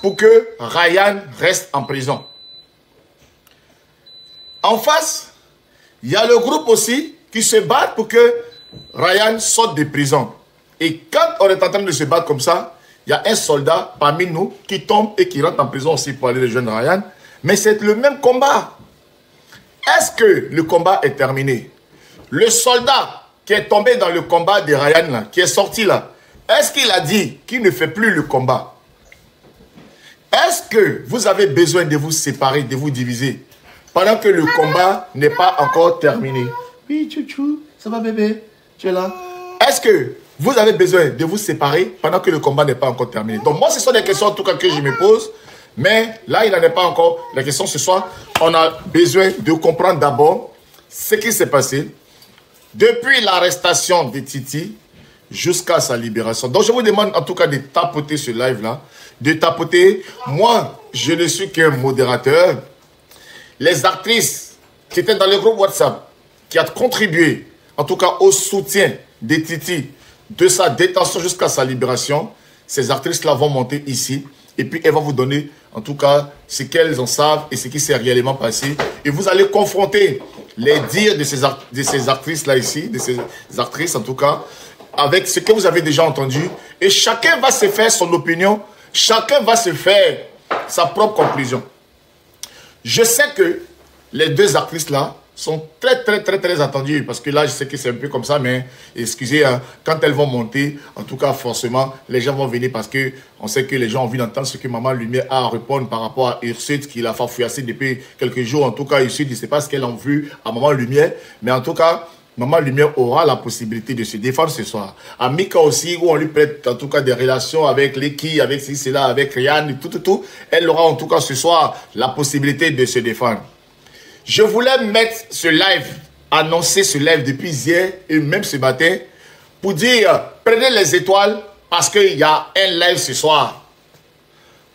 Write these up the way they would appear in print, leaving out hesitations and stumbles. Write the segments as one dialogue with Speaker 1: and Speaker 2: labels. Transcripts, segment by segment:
Speaker 1: pour que Ryan reste en prison. En face, il y a le groupe aussi qui se bat pour que Ryan sorte de prison. Et quand on est en train de se battre comme ça, il y a un soldat parmi nous qui tombe et qui rentre en prison aussi pour aller rejoindre Ryan. Mais c'est le même combat. Est-ce que le combat est terminé? Le soldat qui est tombé dans le combat de Ryan, là, qui est sorti là, est-ce qu'il a dit qu'il ne fait plus le combat? Est-ce que vous avez besoin de vous séparer, de vous diviser, pendant que le combat n'est pas encore terminé? Oui, chouchou, ça va bébé? Tu es là? Est-ce que vous avez besoin de vous séparer pendant que le combat n'est pas encore terminé? Donc moi, ce sont des questions en tout cas que je me pose. Mais là, il n'en est pas encore. La question ce soir, on a besoin de comprendre d'abord ce qui s'est passé depuis l'arrestation de Titi jusqu'à sa libération. Donc je vous demande en tout cas de tapoter ce live-là, de tapoter. Moi, je ne suis qu'un modérateur. Les actrices qui étaient dans le groupe WhatsApp, qui ont contribué en tout cas au soutien de Titi, de sa détention jusqu'à sa libération, ces actrices-là vont monter ici et puis elles vont vous donner en tout cas ce qu'elles en savent et ce qui s'est réellement passé. Et vous allez confronter les dires de ces actrices-là ici, de ces actrices en tout cas, avec ce que vous avez déjà entendu. Et chacun va se faire son opinion, chacun va se faire sa propre conclusion. Je sais que les deux actrices-là sont très attendues, parce que là, je sais que c'est un peu comme ça, mais excusez, hein, quand elles vont monter, en tout cas, forcément, les gens vont venir parce que on sait que les gens ont envie d'entendre ce que Maman Lumière a à répondre par rapport à Ursut, qui l'a farfouillassé depuis quelques jours. En tout cas, Ursut, je ne sais pas ce qu'elle a vu à Maman Lumière, mais en tout cas, Maman Lumière aura la possibilité de se défendre ce soir. À Mika aussi, où on lui prête en tout cas des relations avec Leki, avec ceci, cela, avec Ryan, tout. Elle aura en tout cas ce soir la possibilité de se défendre. Je voulais mettre ce live, annoncer ce live depuis hier et même ce matin, pour dire, prenez les étoiles parce qu'il y a un live ce soir.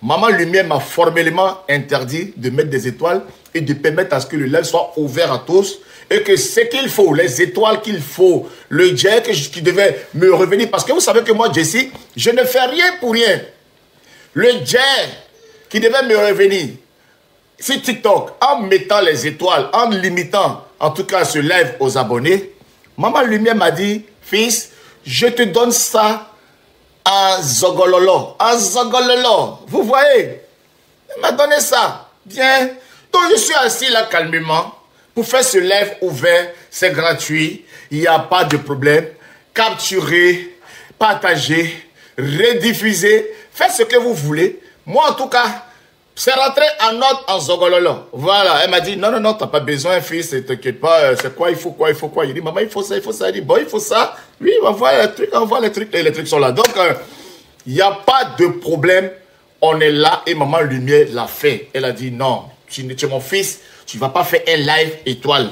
Speaker 1: Maman Lumière m'a formellement interdit de mettre des étoiles et de permettre à ce que le live soit ouvert à tous. Et que ce qu'il faut, les étoiles qu'il faut, le jet qui devait me revenir. Parce que vous savez que moi, Jessie, je ne fais rien pour rien. Le jet qui devait me revenir sur TikTok, en mettant les étoiles, en limitant en tout cas ce live aux abonnés, Maman Lumière m'a dit, fils, je te donne ça en zogololo. En zogololo. Vous voyez? Elle m'a donné ça. Bien. Donc je suis assis là calmement. Pour faire ce live ouvert, c'est gratuit, il n'y a pas de problème. Capturez, partagez, rediffuser, faites ce que vous voulez. Moi, en tout cas, c'est rentré en note en zogololo. Voilà, elle m'a dit, non, t'as pas besoin, fils, t'inquiète pas, c'est quoi, il faut quoi. Il dit, maman, il faut ça. Il dit, bon, il faut ça. Oui, on voit les trucs, et les trucs sont là. Donc, il n'y a pas de problème, on est là, et Maman Lumière l'a fait. Elle a dit, non, tu es mon fils, tu ne vas pas faire un live étoile.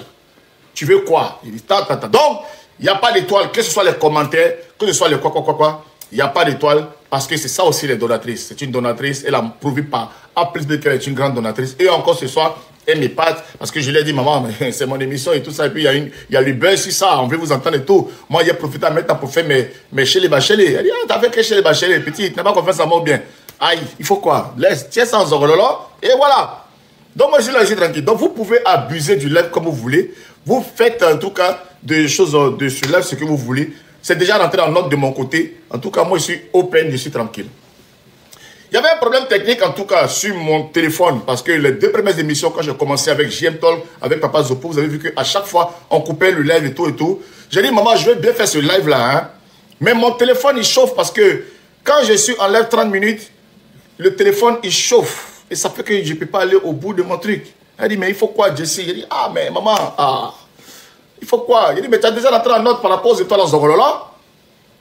Speaker 1: Tu veux quoi? Il dit, Donc, il n'y a pas d'étoile, que ce soit les commentaires, que ce soit les quoi. Il n'y a pas d'étoile, parce que c'est ça aussi les donatrices. C'est une donatrice, elle a prouvé par A plus B qu'elle est une grande donatrice. Et encore ce soir, elle m'épate, parce que je lui ai dit, maman, c'est mon émission et tout ça. Et puis, il y a le buzz sur ça, on veut vous entendre et tout. Moi, j'ai profité à mettre pour faire mes chez les bacheliers. Elle dit, t'as fait que chez les bacheliers, petit, tu n'as pas confiance en moi bien. Aïe, il faut quoi? Laisse, tiens ça en zorololo, et voilà. Donc moi je suis là, je suis tranquille. Donc vous pouvez abuser du live comme vous voulez. Vous faites en tout cas des choses de ce live ce que vous voulez. C'est déjà rentré en note de mon côté. En tout cas moi je suis open, je suis tranquille. Il y avait un problème technique en tout cas sur mon téléphone. Parce que les deux premières émissions quand j'ai commencé avec JM Talk, avec Papa Zopo, vous avez vu qu'à chaque fois on coupait le live et tout. J'ai dit maman je vais bien faire ce live là. Hein. Mais mon téléphone il chauffe parce que quand je suis en live 30 minutes, le téléphone il chauffe. Et ça fait que je ne peux pas aller au bout de mon truc. Elle dit, mais il faut quoi, Jessie? J'ai dit, ah, mais maman, il faut quoi? Il dit, mais tu as déjà rentré en note par rapport aux étoiles en Zogololo.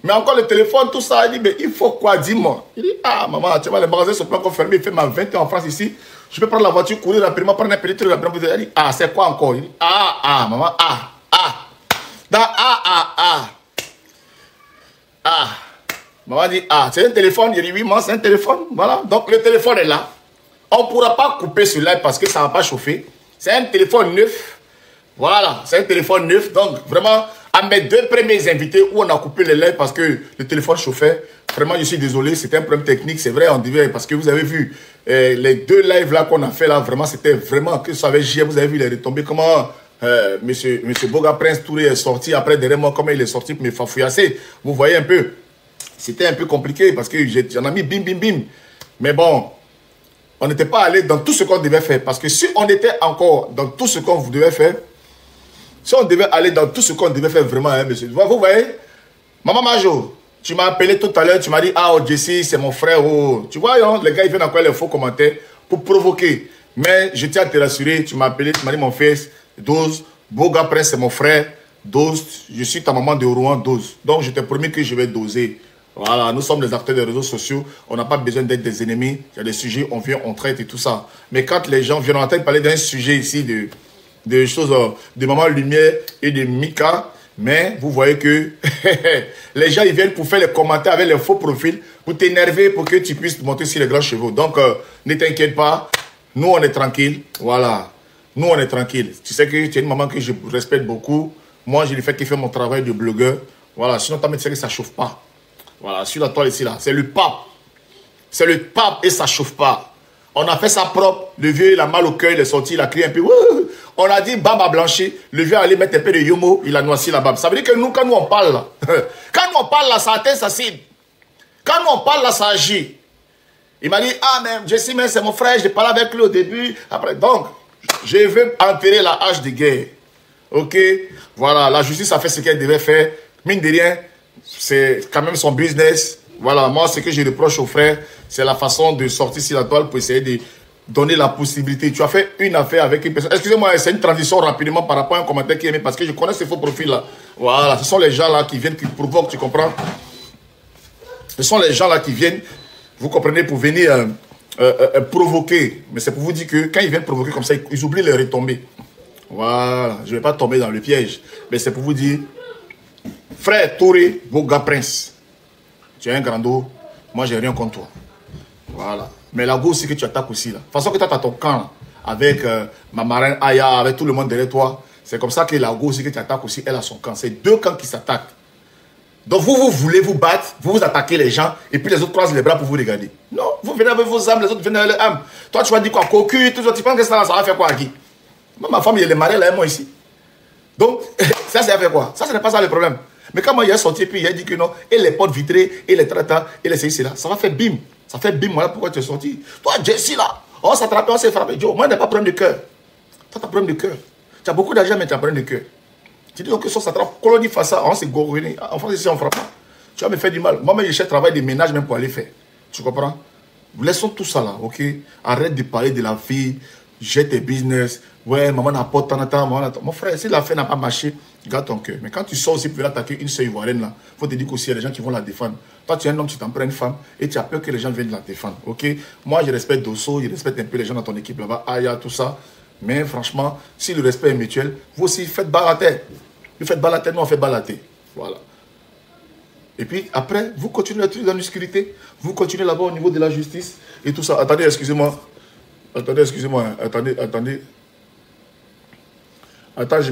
Speaker 1: Mais encore le téléphone, tout ça. Il dit, mais il faut quoi, dis-moi? Il dit, ah, maman, tu vois, les magasins sont pas encore fermés. Il fait ma 20 ans en France ici. Je peux prendre la voiture, courir rapidement, prendre un petit truc rapidement. Elle dit, ah, c'est quoi encore? Il dit, maman, Maman dit, c'est un téléphone. Il dit, oui, maman, c'est un téléphone. Voilà. Donc, le téléphone est là. On ne pourra pas couper ce live parce que ça ne va pas chauffer. C'est un téléphone neuf. Voilà, c'est un téléphone neuf. Donc, vraiment, à mes 2 premiers invités où on a coupé les lèvres parce que le téléphone chauffait. Vraiment, je suis désolé, c'était un problème technique. C'est vrai, on devait, parce que vous avez vu, les 2 lives là qu'on a fait là, vraiment, c'était vraiment que ça avait gié. Vous avez vu les retombées, comment monsieur Boga Prince Touré est sorti après derrière moi, comment il est sorti pour me fafouillasser. Vous voyez un peu, c'était un peu compliqué parce que j'en ai mis bim, bim, bim. Mais bon, on n'était pas allé dans tout ce qu'on devait faire. Parce que si on était encore dans tout ce qu'on devait faire, si on devait aller dans tout ce qu'on devait faire vraiment, hein, monsieur. Vous voyez, Maman Majo, tu m'as appelé tout à l'heure, tu m'as dit, ah, oh, Jesse, c'est mon frère. Oh. Tu vois, hein, les gars, ils viennent encore les faux commentaires pour provoquer. Mais je tiens à te rassurer, tu m'as appelé, tu m'as dit, mon fils, 12, Boga Prince, c'est mon frère, 12, je suis ta maman de Rouen, 12. Donc, je t'ai promis que je vais doser. Voilà, nous sommes les acteurs des réseaux sociaux, on n'a pas besoin d'être des ennemis. Il y a des sujets, on vient, on traite et tout ça. Mais quand les gens viennent en train de parler d'un sujet ici, de choses de Maman Lumière et de Mika, mais vous voyez que les gens ils viennent pour faire les commentaires avec les faux profils, pour t'énerver, pour que tu puisses monter sur les grands chevaux. Donc, ne t'inquiète pas, nous on est tranquille, voilà. Nous on est tranquille. Tu sais que tu es une maman que je respecte beaucoup. Moi, j'ai le fait qu'il fait mon travail de blogueur. Voilà, sinon, tu sais que ça ne chauffe pas. Voilà, sur la toile ici, là. C'est le pape. C'est le pape et ça ne chauffe pas. On a fait ça propre. Le vieux, il a mal au cœur, il est sorti, il a crié un peu. On a dit, barbe a blanchi. Le vieux allait mettre un peu de yomo, il a noirci la barbe. Ça veut dire que nous, quand nous on parle, là, quand nous on parle là, ça atteint sa cible. Quand nous on parle là, ça agit. Il m'a dit, ah, mais Jesse, c'est mon frère, j'ai parlé avec lui au début. Après, donc, je veux enterrer la hache de guerre. Ok? Voilà, la justice a fait ce qu'elle devait faire. Mine de rien, c'est quand même son business. Voilà, moi, ce que je reproche aux frères, c'est la façon de sortir sur la toile pour essayer de donner la possibilité. Tu as fait une affaire avec une personne. Excusez-moi, c'est une transition rapidement par rapport à un commentaire qui est mis parce que je connais ces faux profils-là. Voilà, ce sont les gens-là qui viennent, qui provoquent, tu comprends? Ce sont les gens-là qui viennent, vous comprenez, pour venir provoquer. Mais c'est pour vous dire que quand ils viennent provoquer comme ça, ils oublient les retombées. Voilà, je ne vais pas tomber dans le piège. Mais c'est pour vous dire, frère Touré, Boga Prince, tu es un grand dos, moi j'ai rien contre toi. Voilà. Mais la go aussi que tu attaques aussi là. De toute façon que tu as ton camp là, avec ma marraine Aya, avec tout le monde derrière toi, c'est comme ça que la go aussi que tu attaques aussi, elle a son camp. C'est 2 camps qui s'attaquent. Donc vous voulez vous battre, vous attaquez les gens, et puis les autres croisent les bras pour vous regarder. Non, vous venez avec vos âmes, les autres viennent avec leurs âmes. Toi tu vas dire quoi, cocu, tout ça, tu penses que ça va faire quoi qui? Moi, ma femme, il est mariée là, moi ici. Donc, ça fait quoi? Ça, ce n'est pas ça le problème. Mais quand moi, il est sorti, puis il a dit que non, et les portes vitrées, et les traitants, et les CIC là, ça va faire bim. Ça fait bim, voilà pourquoi tu es sorti. Toi, Jesse là, on s'est attrapé, on s'est frappé. Joe, moi, je n'ai pas problème de cœur. Toi, tu as problème de cœur. Tu as beaucoup d'argent, mais tu as problème de cœur. Tu dis que ça s'attrape, colonie face ça, on s'est gourné. En France, ici, on ne frappe pas. Tu vas me faire du mal. Moi-même, je cherche travail de ménage même pour aller faire. Tu comprends? Laissons tout ça là, ok? Arrête de parler de la vie, jette tes business. Ouais, maman n'apporte tant de temps, mon frère, si l'affaire n'a pas marché, garde ton cœur. Mais quand tu sors aussi pour attaquer une seule ivoirienne là, il faut te dire qu'aussi il y a des gens qui vont la défendre. Toi, tu es un homme, tu t'en prends une femme et tu as peur que les gens viennent la défendre, ok? Moi, je respecte Dosso, je respecte un peu les gens dans ton équipe là-bas, Aya, tout ça. Mais franchement, si le respect est mutuel, vous aussi faites bas la tête. Vous faites bas la tête, nous on fait bas la tête. Voilà. Et puis après, vous continuez à être dans l'obscurité. Vous continuez là-bas au niveau de la justice et tout ça. Attendez, excusez-moi. Attendez, excusez-moi. Attendez, attendez. Attends, je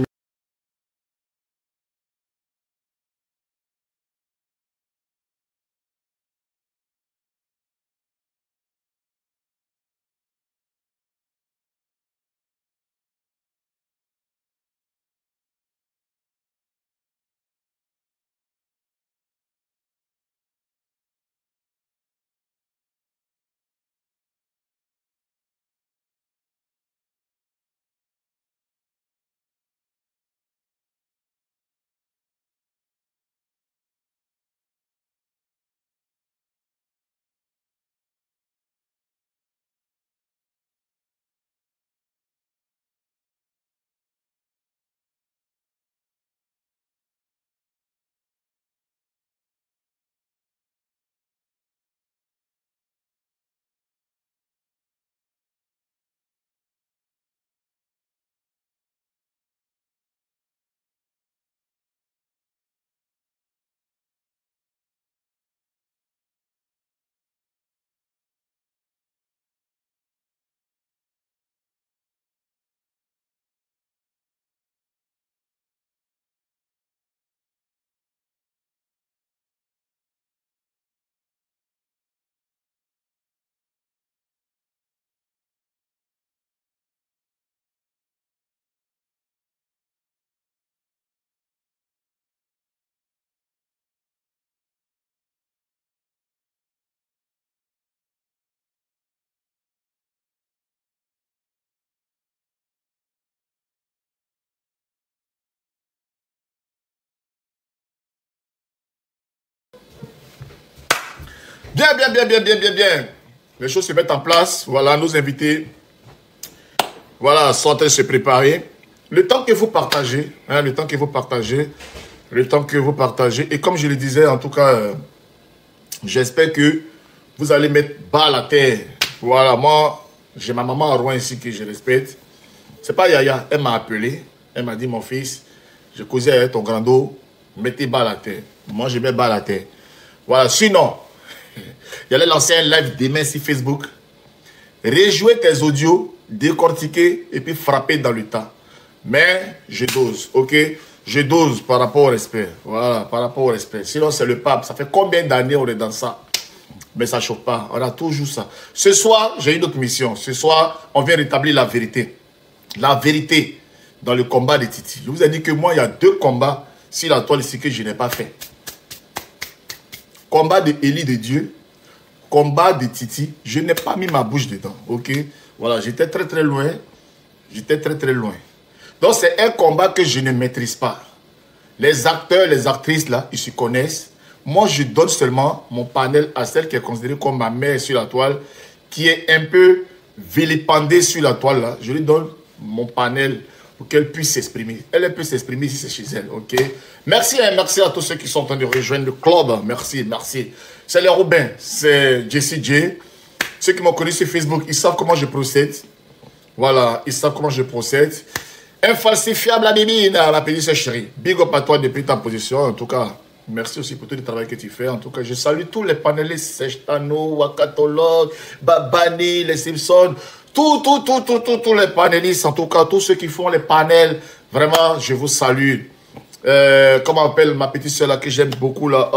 Speaker 1: Bien, bien, bien, bien, bien, bien, bien. Les choses se mettent en place. Voilà, nos invités. Voilà, sont en train de se préparer. Le temps que vous partagez, hein, le temps que vous partagez, le temps que vous partagez. Et comme je le disais, en tout cas, j'espère que vous allez mettre bas la terre. Voilà, moi, j'ai ma maman à Rouen ici que je respecte. C'est pas Yaya, elle m'a appelé. Elle m'a dit, mon fils, je causais avec ton grand dos, mettez bas la terre. Moi, je mets bas la terre. Voilà, sinon, il allait lancer un live demain sur Facebook. Rejouer tes audios, décortiquer et puis frapper dans le tas. Mais je dose, ok? Je dose par rapport au respect. Voilà, par rapport au respect. Sinon, c'est le pape. Ça fait combien d'années on est dans ça? Mais ça ne chauffe pas. On a toujours ça. Ce soir, j'ai une autre mission. Ce soir, on vient rétablir la vérité. La vérité dans le combat de Titi. Je vous ai dit que moi, il y a 2 combats sur la toile ici que je n'ai pas fait. Combat de Élie de Dieu. Combat de Titi. Je n'ai pas mis ma bouche dedans. Ok? Voilà, j'étais très très loin. J'étais très très loin. Donc, c'est un combat que je ne maîtrise pas. Les acteurs, les actrices, là, ils se connaissent. Moi, je donne seulement mon panel à celle qui est considérée comme ma mère sur la toile, qui est un peu vilipendée sur la toile, là. Je lui donne mon panel pour qu'elle puisse s'exprimer. Elle peut s'exprimer si c'est chez elle, ok? Merci, hein, merci à tous ceux qui sont en train de rejoindre le club. Merci, merci. C'est les Robins, c'est Jessie J. Ceux qui m'ont connu sur Facebook, ils savent comment je procède. Voilà, ils savent comment je procède. Infalsifiable la bébine, ma petite chérie. Big up à toi depuis ta position. En tout cas, merci aussi pour tout le travail que tu fais. En tout cas, je salue tous les panélistes. Sechtano, Wakatolog, Babani, les Simpsons. Tous les panélistes. En tout cas, tous ceux qui font les panels. Vraiment, je vous salue. Comment on appelle ma petite soeur là que j'aime beaucoup là?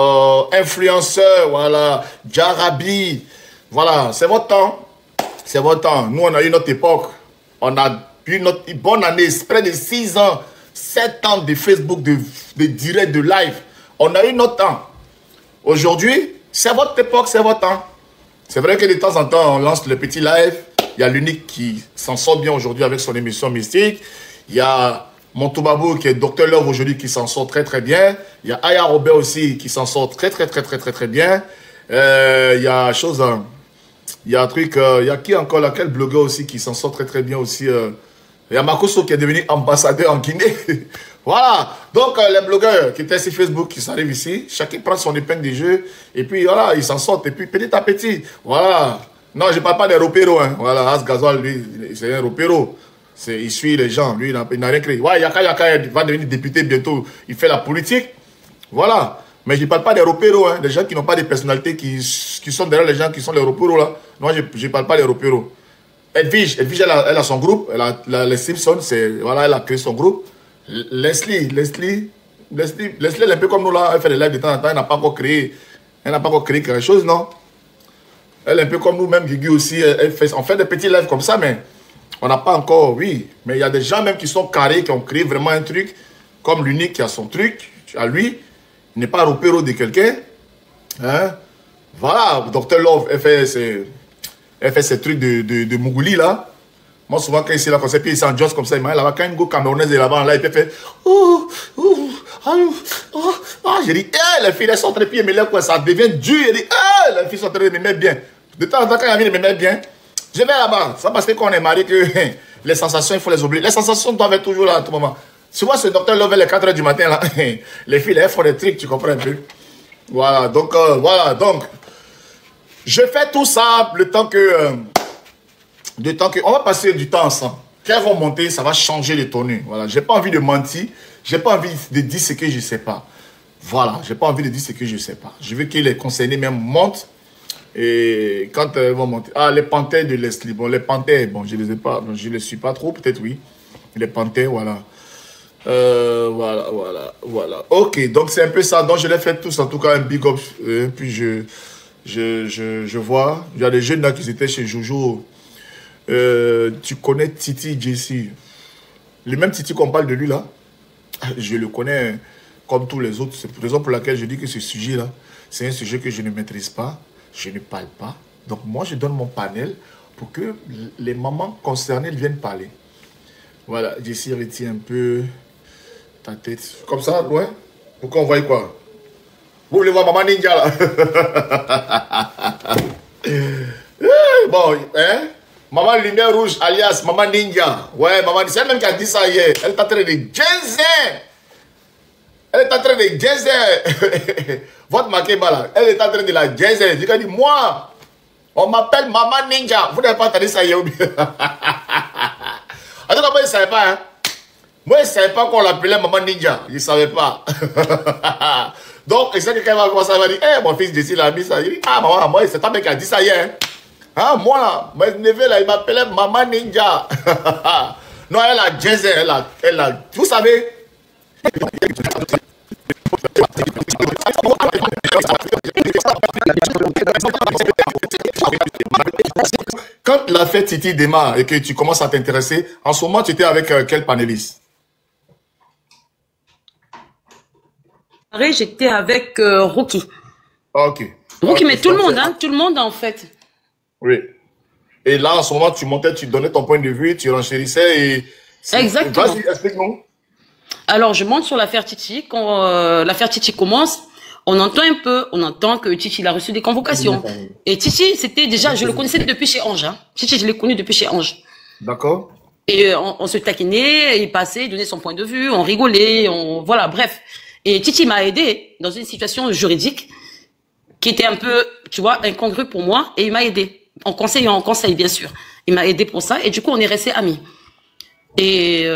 Speaker 1: Influenceur, voilà. Jarabi. Voilà, c'est votre temps. C'est votre temps. Nous, on a eu notre époque. On a eu notre bonne année, près de 6 ans, 7 ans de Facebook, de direct, de live. On a eu notre temps. Aujourd'hui, c'est votre époque, c'est votre temps. C'est vrai que de temps en temps, on lance le petit live. Il y a l'unique qui s'en sort bien aujourd'hui avec son émission mystique. Il y a mon Toubabou qui est Dr Love aujourd'hui qui s'en sort très très bien. Il y a Aya Robert aussi qui s'en sort très bien. Il y a chose... il y a un truc, il y a qui encore là, quel blogueur aussi qui s'en sort très bien aussi. Il y a Makoso qui est devenu ambassadeur en Guinée. Voilà. Donc les blogueurs qui étaient sur Facebook, qui s'arrivent ici, chacun prend son épingle du jeu. Et puis voilà, ils s'en sortent. Et puis petit à petit, voilà. Non, je ne parle pas des ropéros. Hein. Voilà, As Gazoal, lui, c'est un ropéro. Il suit les gens. Lui, il n'a rien créé. Ouais, Yaka va devenir député bientôt. Il fait la politique. Voilà. Mais je ne parle pas des ropéros, hein, des gens qui n'ont pas de personnalité, qui sont derrière les gens qui sont les ropéros là. Non, je ne parle pas des ropéros. Edwige, elle a son groupe, les Simpsons, voilà, elle a créé son groupe. Leslie, elle est un peu comme nous là, elle fait des lives de temps en temps, elle n'a pas encore créé quelque chose, non? Elle est un peu comme nous, même Guigui aussi, on fait des petits lives comme ça, mais on n'a pas encore, oui. Mais il y a des gens même qui sont carrés, qui ont créé vraiment un truc, comme l'unique qui a son truc, à lui. Il n'est pas ropéro de quelqu'un. Hein? Voilà, Dr Love, elle fait ses trucs de Mougouli là. Moi, souvent, quand il est là, comme ça, puis il s'en josse comme ça, il m'a là-bas, quand une go camerounaise est là-bas, là, il peut faire. J'ai dit, les filles, elles sont très bien, mais là, quoi, ça devient dur. J'ai dit, les filles sont très bien, mais bien. De temps en temps, quand il y a me mettre bien, je vais là-bas. Ça parce qu'on est marié que les sensations, il faut les oublier. Les sensations doivent être toujours là à tout moment. Souvent, ce docteur Love, les 4 h du matin, là, les filles, elles font des trucs, tu comprends un peu. Voilà, donc, je fais tout ça le temps que... on va passer du temps ensemble. Quand elles vont monter, ça va changer les tenues. Voilà, j'ai pas envie de mentir. J'ai pas envie de dire ce que je sais pas. Voilà, j'ai pas envie de dire ce que je sais pas. Je veux que les concernés même montent. Et quand elles vont monter... Ah, les panthères de Leslie. Bon, les panthères, bon, je les ai pas... Je les suis pas trop, peut-être oui. Les panthères, voilà. Voilà. Ok, donc c'est un peu ça. Donc je les fais tous, en tout cas, un big up. Puis je vois, il y a des jeunes là qui étaient chez Jojo. Tu connais Titi Jessie. Le même Titi qu'on parle de lui là, je le connais comme tous les autres. C'est la raison pour laquelle je dis que ce sujet là, c'est un sujet que je ne maîtrise pas, je ne parle pas. Donc moi je donne mon panel pour que les mamans concernées viennent parler. Voilà, Jessie retient un peu ta tête. Comme ça, ouais. Pour qu'on voie quoi? Vous voulez voir Maman Ninja là? Bon, hein? Maman Lumière Rouge, alias Maman Ninja. Ouais, Maman, c'est elle-même qui a dit ça hier. Elle est en train de jazzer. Elle est en train de jazzer. Votre Makeba là, elle est en train de la jazzer. Je lui ai dit, moi, on m'appelle Maman Ninja. Vous n'avez pas entendu ça hier ou bien? En tout cas, moi, je ne savais pas. Hein? Moi, je ne savais pas qu'on l'appelait Maman Ninja. Je ne savais pas. Donc, et c'est quelqu'un va commencer à dire, hey, mon fils d'ici, il a mis ça. Il dit, ah, maman, moi, c'est ta mec qui a dit ça hier. Hein? Ah, moi, là, mon neveu, là, il m'appelait Maman Ninja. Non, elle a jazz, elle a, vous savez. Quand la fête Titi démarre et que tu commences à t'intéresser, en ce moment, tu étais avec quel panéliste?
Speaker 2: J'étais avec Rookie.
Speaker 1: Ok.
Speaker 2: Rookie, mais tout le monde en fait.
Speaker 1: Oui. Et là, en ce moment, tu montais, tu donnais ton point de vue, tu renchérissais et...
Speaker 2: Exactement.
Speaker 1: Vas-y, explique-nous.
Speaker 2: Alors, je monte sur l'affaire Titi. Quand l'affaire Titi commence, on entend que Titi il a reçu des convocations. Et Titi, c'était déjà, je le connaissais depuis chez Ange. Hein. Titi, je l'ai connu depuis chez Ange.
Speaker 1: D'accord.
Speaker 2: Et on se taquinait, il passait, il donnait son point de vue, on rigolait, voilà, bref. Et Titi m'a aidé dans une situation juridique qui était un peu, tu vois, incongrue pour moi, et il m'a aidé. En conseil, bien sûr. Il m'a aidé pour ça, et du coup, on est restés amis. Et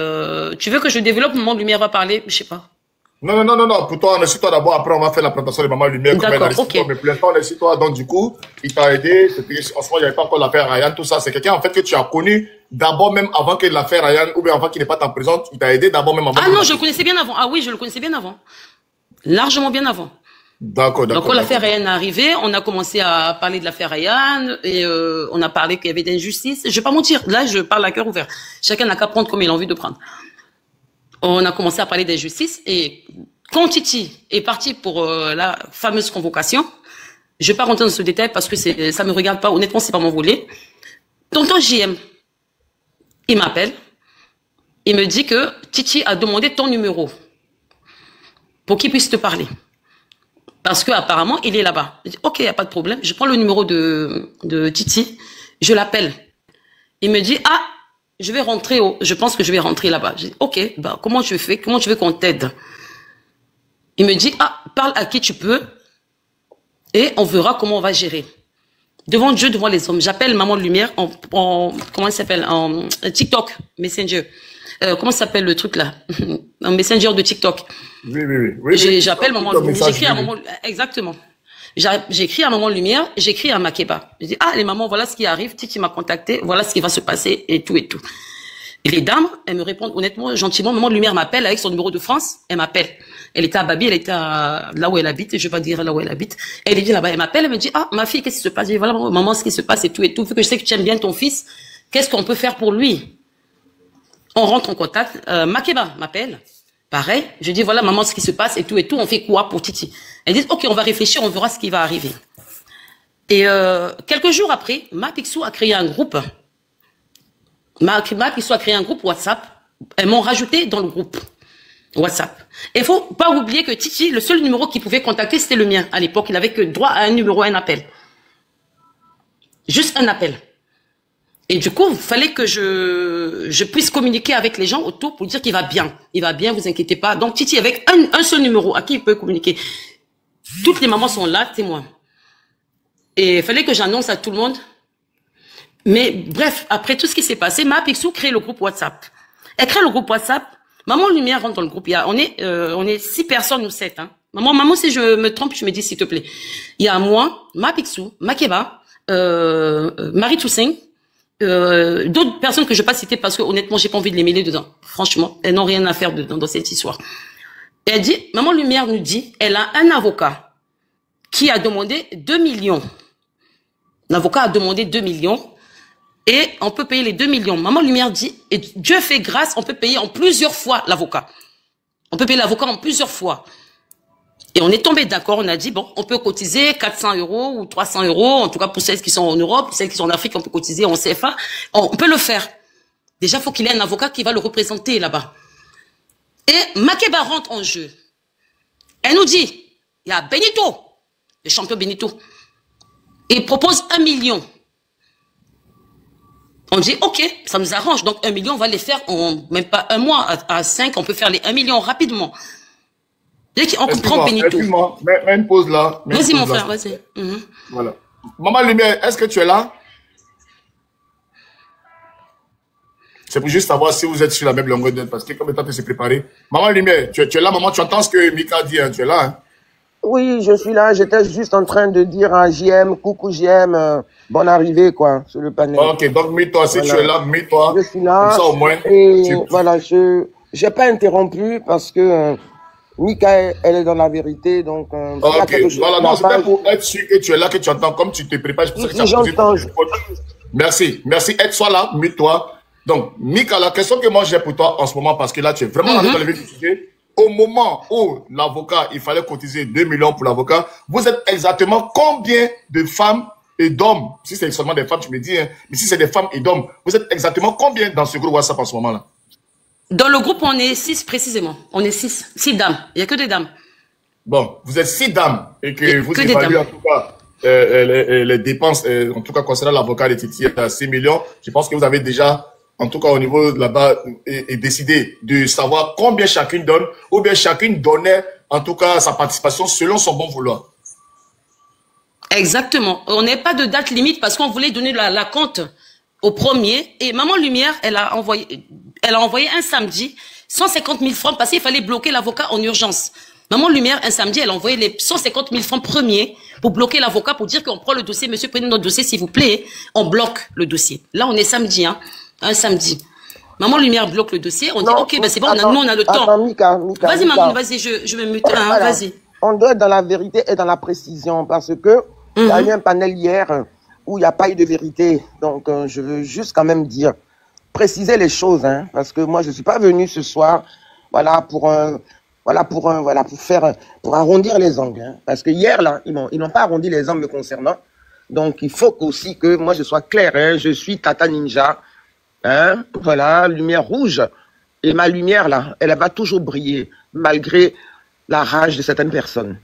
Speaker 2: tu veux que je développe, Maman Lumière va parler, je sais pas.
Speaker 1: Non. Pour toi, laisse-toi d'abord, après on va faire la présentation de Maman Lumière.
Speaker 2: D'accord, ok.
Speaker 1: Mais pour l'instant, laisse-toi. Donc du coup, il t'a aidé. En ce moment, il n'y avait pas encore l'affaire Ryan, tout ça. C'est quelqu'un en fait que tu as connu d'abord même avant que l'affaire Ryan, ou bien avant qu'il n'ait pas ta présence, il t'a aidé d'abord même avant.
Speaker 2: Ah non, je le connaissais bien avant. Ah oui, je le connaissais bien avant. Largement bien avant.
Speaker 1: D'accord.
Speaker 2: Donc quand l'affaire Ryan est arrivée, on a commencé à parler de l'affaire Ryan et on a parlé qu'il y avait d'injustice. Je vais pas mentir, là je parle à cœur ouvert. Chacun n'a qu'à prendre comme il a envie de prendre. On a commencé à parler d'injustice et quand Titi est parti pour la fameuse convocation, je vais pas rentrer dans ce détail parce que ça me regarde pas. Honnêtement, c'est pas mon volet. Tonton JM, il m'appelle, il me dit que Titi a demandé ton numéro pour qu'il puisse te parler. Parce que apparemment il est là-bas. Je dis, ok, y a pas de problème. Je prends le numéro de Titi, je l'appelle. Il me dit, ah, je vais rentrer, je pense que je vais rentrer là-bas. Je dis, ok, bah, comment tu fais? Comment tu veux qu'on t'aide? Il me dit, ah, parle à qui tu peux et on verra comment on va gérer. Devant Dieu, devant les hommes. J'appelle Maman Lumière comment il s'appelle? En TikTok, Messenger. Comment s'appelle le truc là? Un Messenger de TikTok. Oui. J'appelle Maman Lumière. J'écris à Maman, exactement. J'écris à Maman Lumière, j'écris à Makeba. Je dis, ah, les mamans, voilà ce qui arrive. Titi m'a contacté, voilà ce qui va se passer et tout et tout. Et les dames, elles me répondent honnêtement, gentiment. Maman Lumière m'appelle avec son numéro de France. Elle m'appelle. Elle était à Babi, elle était là où elle habite. Je vais pas dire là où elle habite. Elle est bien là-bas. Elle m'appelle, elle me dit, ah, ma fille, qu'est-ce qui se passe? Je dis, voilà, maman, ce qui se passe et tout et tout. Vu que je sais que tu aimes bien ton fils, qu'est-ce qu'on peut faire pour lui? On rentre en contact. Makeba m'appelle. Pareil. Je dis, voilà, maman, ce qui se passe et tout et tout. On fait quoi pour Titi? Elle dit, ok, on va réfléchir, on verra ce qui va arriver. Et quelques jours après, Mapixou a créé un groupe. Mapixou a créé un groupe WhatsApp. Elles m'ont rajouté dans le groupe WhatsApp. Et il faut pas oublier que Titi, le seul numéro qu'il pouvait contacter, c'était le mien. À l'époque, il n'avait que droit à un numéro, un appel. Juste un appel. Et du coup, il fallait que je puisse communiquer avec les gens autour pour dire qu'il va bien. Il va bien, vous inquiétez pas. Donc Titi, avec un seul numéro à qui il peut communiquer. Toutes les mamans sont là, témoins. Et il fallait que j'annonce à tout le monde. Mais bref, après tout ce qui s'est passé, Mapixou crée le groupe WhatsApp. Elle crée le groupe WhatsApp. Maman Lumière rentre dans le groupe. On est 6 personnes ou 7. Hein. Maman, si je me trompe, tu me dis s'il te plaît. Il y a moi, Mapixou, Makeba, Marie Toussaint, d'autres personnes que je vais pas citer parce que honnêtement, j'ai pas envie de les mêler dedans. Franchement, elles n'ont rien à faire dans cette histoire. Et elle dit, Maman Lumière nous dit, elle a un avocat qui a demandé 2 millions. L'avocat a demandé 2 millions. Et on peut payer les 2 millions. Maman Lumière dit, et Dieu fait grâce, on peut payer en plusieurs fois l'avocat. On peut payer l'avocat en plusieurs fois. Et on est tombé d'accord, on a dit, bon, on peut cotiser 400 € ou 300 €, en tout cas pour celles qui sont en Europe, celles qui sont en Afrique, on peut cotiser en CFA. On peut le faire. Déjà, il faut qu'il ait un avocat qui va le représenter là-bas. Et Makeba rentre en jeu. Elle nous dit, Il y a Benito, le champion Benito. Il propose 1 million. On dit, ok, ça nous arrange. Donc 1 million, on va les faire en même pas un mois. À 5, on peut faire les 1 million rapidement. Dès qu'on comprend Benito.
Speaker 1: Excuse-moi, mets une pause là.
Speaker 2: Vas-y mon frère, vas-y.
Speaker 1: Voilà. Maman Lumière, est-ce que tu es là? C'est pour juste savoir si vous êtes sur la même longueur d'onde, parce que comme étant tu s'est préparé. Maman Lumière, tu es là, maman, tu entends ce que Mika dit, hein, tu es là. Hein?
Speaker 3: Oui, je suis là. J'étais juste en train de dire à JM, coucou JM, bonne arrivée, quoi, sur le panel.
Speaker 1: Ok, donc mets-toi, si
Speaker 3: voilà.
Speaker 1: tu es là, mets-toi.
Speaker 3: Je suis là.
Speaker 1: Comme ça, au moins.
Speaker 3: Et voilà, j'ai pas interrompu parce que Mika, elle est dans la vérité, donc.
Speaker 1: Ok, voilà, non, c'était pour être sûr que tu es là, que tu entends, comme tu te prépares. C'est pour ça que tu as posé. Merci, merci. Sois là, mets-toi. Donc, Mika, la question que moi j'ai pour toi en ce moment, parce que là, tu es vraiment dans le vif du sujet. Au moment où l'avocat, il fallait cotiser 2 millions pour l'avocat, vous êtes exactement combien de femmes et d'hommes? Si c'est seulement des femmes, tu me dis, hein, mais si c'est des femmes et d'hommes, vous êtes exactement combien dans ce groupe WhatsApp en ce moment-là?
Speaker 2: Dans le groupe, on est 6 précisément. On est 6. 6 dames. Il n'y a que des dames.
Speaker 1: Bon, vous êtes 6 dames et que vous évaluez en tout cas les dépenses, en tout cas concernant l'avocat de Titi à 6 millions. Je pense que vous avez déjà, en tout cas au niveau de là-bas, et décidé de savoir combien chacune donne, ou bien chacune donnait en tout cas sa participation selon son bon vouloir.
Speaker 2: Exactement. On n'est pas de date limite parce qu'on voulait donner la compte au premier. Et Maman Lumière, elle a envoyé un samedi 150 000 francs parce qu'il fallait bloquer l'avocat en urgence. Maman Lumière, un samedi, elle a envoyé les 150 000 francs premiers pour bloquer l'avocat, pour dire qu'on prend le dossier. Monsieur, prenez notre dossier, s'il vous plaît. On bloque le dossier. Là, on est samedi, hein. Un samedi. Maman Lumière bloque le dossier. On dit, ok, ben c'est bon, nous, on a le temps.
Speaker 3: Mika,
Speaker 2: vas-y, maman, vas-y, je me mute. Hein,
Speaker 3: voilà.
Speaker 2: Vas-y.
Speaker 3: On doit être dans la vérité et dans la précision parce que il y a eu un panel hier où il n'y a pas eu de vérité. Donc, je veux juste quand même dire, préciser les choses, hein, parce que moi, je ne suis pas venu ce soir, voilà, pour arrondir les angles, hein, parce que hier, là, ils n'ont pas arrondi les angles me concernant. Donc, il faut aussi que moi, je sois clair, hein, je suis Tata Ninja, hein, voilà, lumière rouge, et ma lumière, là, elle va toujours briller, malgré la rage de certaines personnes.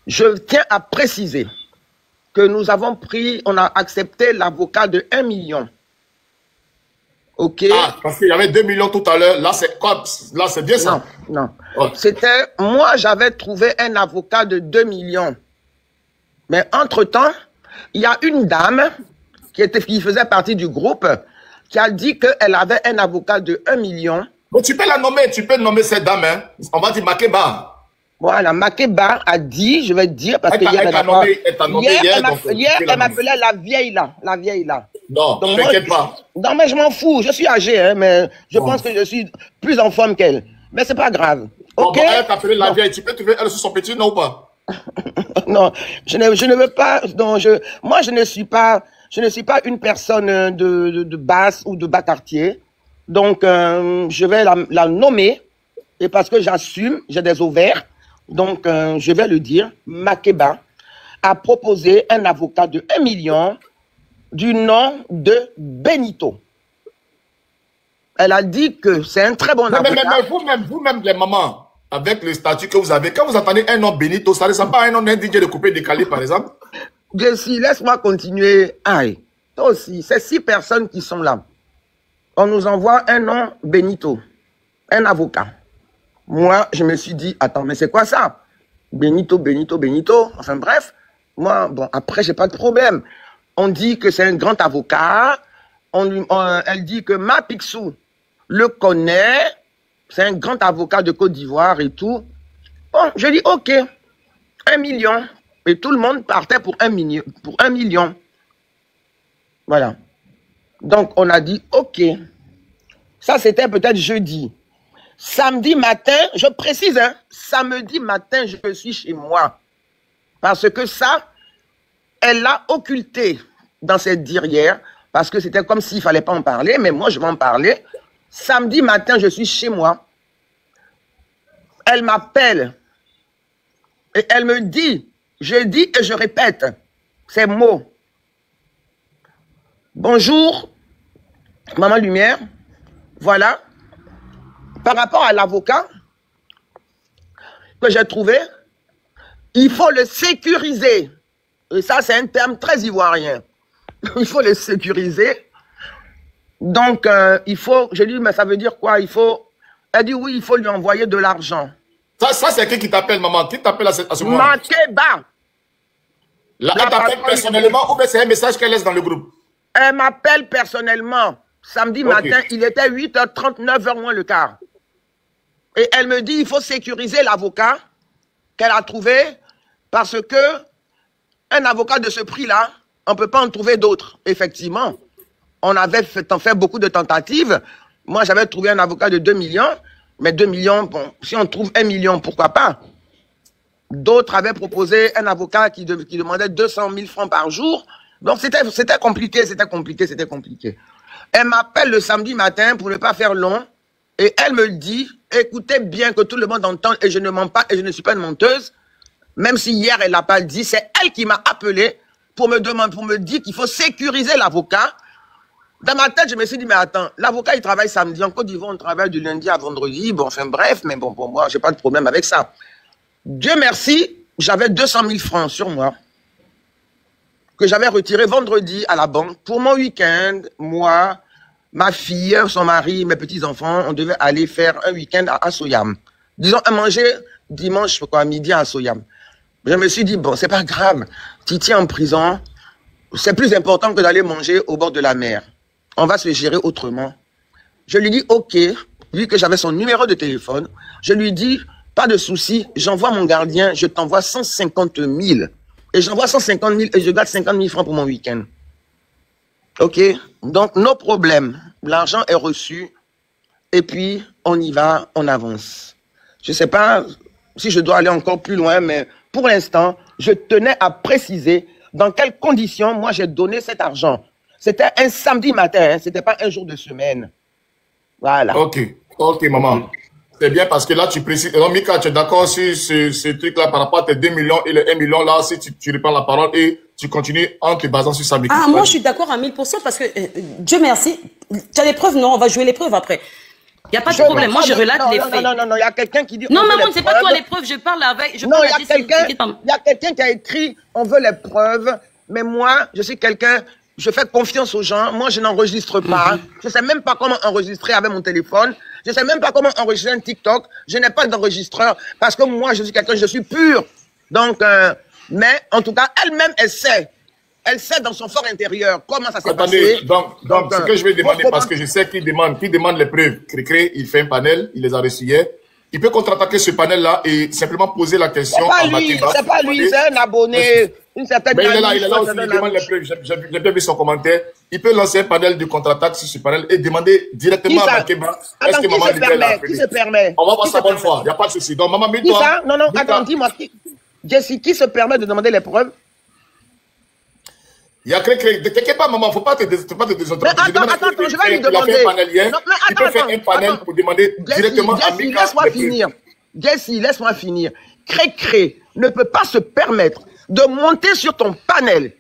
Speaker 3: Je tiens à préciser que nous avons on a accepté l'avocat de 1 million. Ok.
Speaker 1: Ah, parce qu'il y avait 2 millions tout à l'heure. Là, c'est quoi? Là, c'est bien ça.
Speaker 3: Non.
Speaker 1: Ouais.
Speaker 3: Moi, j'avais trouvé un avocat de 2 millions. Mais entre-temps, il y a une dame qui faisait partie du groupe qui a dit qu'elle avait un avocat de 1 million.
Speaker 1: Mais tu peux la nommer, tu peux nommer cette dame, hein. On va dire Makeba.
Speaker 3: Voilà, Makeba a dit, je vais dire, parce que hier, elle m'appelait la vieille là.
Speaker 1: Non, t'inquiète pas.
Speaker 3: Non, mais je m'en fous, je suis âgé, hein, mais je pense que je suis plus en forme qu'elle. Mais c'est pas grave. Ok.
Speaker 1: Bon, elle t'a appelé la vieille, tu peux trouver elle sur son petit nom ou pas?
Speaker 3: Non, je ne veux pas, non, moi je ne suis pas une personne de basse ou de bas quartier. Donc, je vais la nommer, et parce que j'assume, j'ai des ovaires. Donc, je vais le dire, Makeba a proposé un avocat de 1 million du nom de Benito. Elle a dit que c'est un très bon avocat.
Speaker 1: Mais vous-même, les mamans, avec le statut que vous avez, quand vous entendez un nom Benito, ça ne ressemble pas à un nom d'un DJ de coupé décalé, par exemple?
Speaker 3: Jessie, laisse-moi continuer. Aïe, toi aussi, c'est 6 personnes qui sont là. On nous envoie un nom Benito, un avocat. Moi, je me suis dit, attends, mais c'est quoi ça? Benito. Enfin bref, moi, bon, après, j'ai pas de problème. On dit que c'est un grand avocat. Elle dit que Ma Picsou le connaît. C'est un grand avocat de Côte d'Ivoire et tout. Bon, je dis, ok, 1 million. Et tout le monde partait pour 1 million. Voilà. Donc, on a dit, ok. Ça, c'était peut-être jeudi. Samedi matin, je précise, hein, samedi matin, je suis chez moi. Parce que ça, elle l'a occulté dans cette dirière, parce que c'était comme s'il ne fallait pas en parler, mais moi, je vais en parler. Samedi matin, je suis chez moi. Elle m'appelle et elle me dit, je dis et je répète ces mots. Bonjour, Maman Lumière, voilà. Par rapport à l'avocat que j'ai trouvé, Il faut le sécuriser. Et ça, c'est un terme très ivoirien. Il faut le sécuriser. Donc, il faut... Je lui dis, mais ça veut dire quoi? Il faut... Elle dit, oui, il faut lui envoyer de l'argent.
Speaker 1: Ça c'est qui t'appelle, maman? Qui t'appelle à ce moment?
Speaker 3: Makeba.
Speaker 1: Elle t'appelle personnellement ou bien c'est un message qu'elle laisse dans le groupe?
Speaker 3: Elle m'appelle personnellement. Samedi matin, il était 8h30, 9h moins le quart. Et elle me dit, il faut sécuriser l'avocat qu'elle a trouvé parce que un avocat de ce prix-là, on ne peut pas en trouver d'autres. Effectivement, on avait fait beaucoup de tentatives. Moi, j'avais trouvé un avocat de 2 millions. Mais 2 millions, bon, si on trouve 1 million, pourquoi pas? D'autres avaient proposé un avocat qui demandait 200 000 francs par jour. Donc, c'était compliqué, c'était compliqué. Elle m'appelle le samedi matin pour ne pas faire long. Et elle me dit, écoutez bien que tout le monde entende et je ne mens pas et je ne suis pas une menteuse. Même si hier, elle l'a pas dit, c'est elle qui m'a appelé pour me dire qu'il faut sécuriser l'avocat. Dans ma tête, je me suis dit, mais attends, l'avocat, il travaille samedi. En Côte d'Ivoire, on travaille du lundi à vendredi. Bon, enfin, bref, mais bon, pour moi, j'ai pas de problème avec ça. Dieu merci, j'avais 200 000 francs sur moi que j'avais retiré vendredi à la banque pour mon week-end. Moi, ma fille, son mari, mes petits-enfants, on devait aller faire un week-end à Soyam. Disons, à manger dimanche, quoi, à midi à Soyam. Je me suis dit, bon, c'est pas grave. Titi en prison, c'est plus important que d'aller manger au bord de la mer. On va se gérer autrement. Je lui dis, OK, vu que j'avais son numéro de téléphone, je lui dis, pas de souci, j'envoie mon gardien, je t'envoie 150 000. Et j'envoie 150 000 et je garde 50 000 francs pour mon week-end. OK? Donc, nos problèmes. L'argent est reçu. Et puis, on y va, on avance. Je ne sais pas si je dois aller encore plus loin, mais pour l'instant, je tenais à préciser dans quelles conditions moi j'ai donné cet argent. C'était un samedi matin, hein, ce n'était pas un jour de semaine. Voilà.
Speaker 1: OK, maman. C'est bien parce que là, tu précises. Non, Mika, tu es d'accord sur ce truc-là par rapport à tes 2 millions et le 1 million là, si tu reprends la parole et tu continues en te basant sur ça, Mika.
Speaker 2: Ah, moi, je suis d'accord à 1000% parce que, Dieu merci, tu as les preuves, non, on va jouer les preuves après. Il n'y a pas de problème, moi je relate les faits.
Speaker 3: Non, il y a quelqu'un qui dit...
Speaker 2: Non, maman, c'est pas toi les preuves, je parle avec...
Speaker 3: Non, il y a quelqu'un qui a écrit, on veut les preuves, mais moi, je suis quelqu'un, je fais confiance aux gens, moi je n'enregistre pas, je ne sais même pas comment enregistrer avec mon téléphone, je ne sais même pas comment enregistrer un TikTok, je n'ai pas d'enregistreur, parce que moi je suis quelqu'un, je suis pur. Donc, mais en tout cas, elle-même, elle sait dans son fort intérieur comment ça s'est passé.
Speaker 1: Donc ce que je vais demander, parce que je sais qu'il demande les preuves, Cré, il fait un panel, il les a reçus hier. Il peut contre-attaquer ce panel-là et simplement poser la question à Makeba.
Speaker 3: C'est pas lui, c'est un abonné, une certaine...
Speaker 1: Mais il est là aussi, il demande les preuves. J'ai bien vu son commentaire. Il peut lancer un panel de contre-attaque sur ce panel et demander directement à Makeba. Est-ce que maman
Speaker 3: qui se permet?
Speaker 1: On va voir ça bonne fois, il n'y a pas de souci. Donc, maman, mets-toi.
Speaker 3: Non, attends, dis-moi, Jessie, qui se permet de demander les preuves?
Speaker 1: Il y a t'inquiète pas, maman, faut pas te désentraîner.
Speaker 3: Attends, je vais lui demander.
Speaker 1: Il peut faire un panel pour demander directement à Mika.
Speaker 3: Laisse-moi finir. Jessie, laisse-moi finir. Cré ne peut pas se permettre de monter sur ton panel,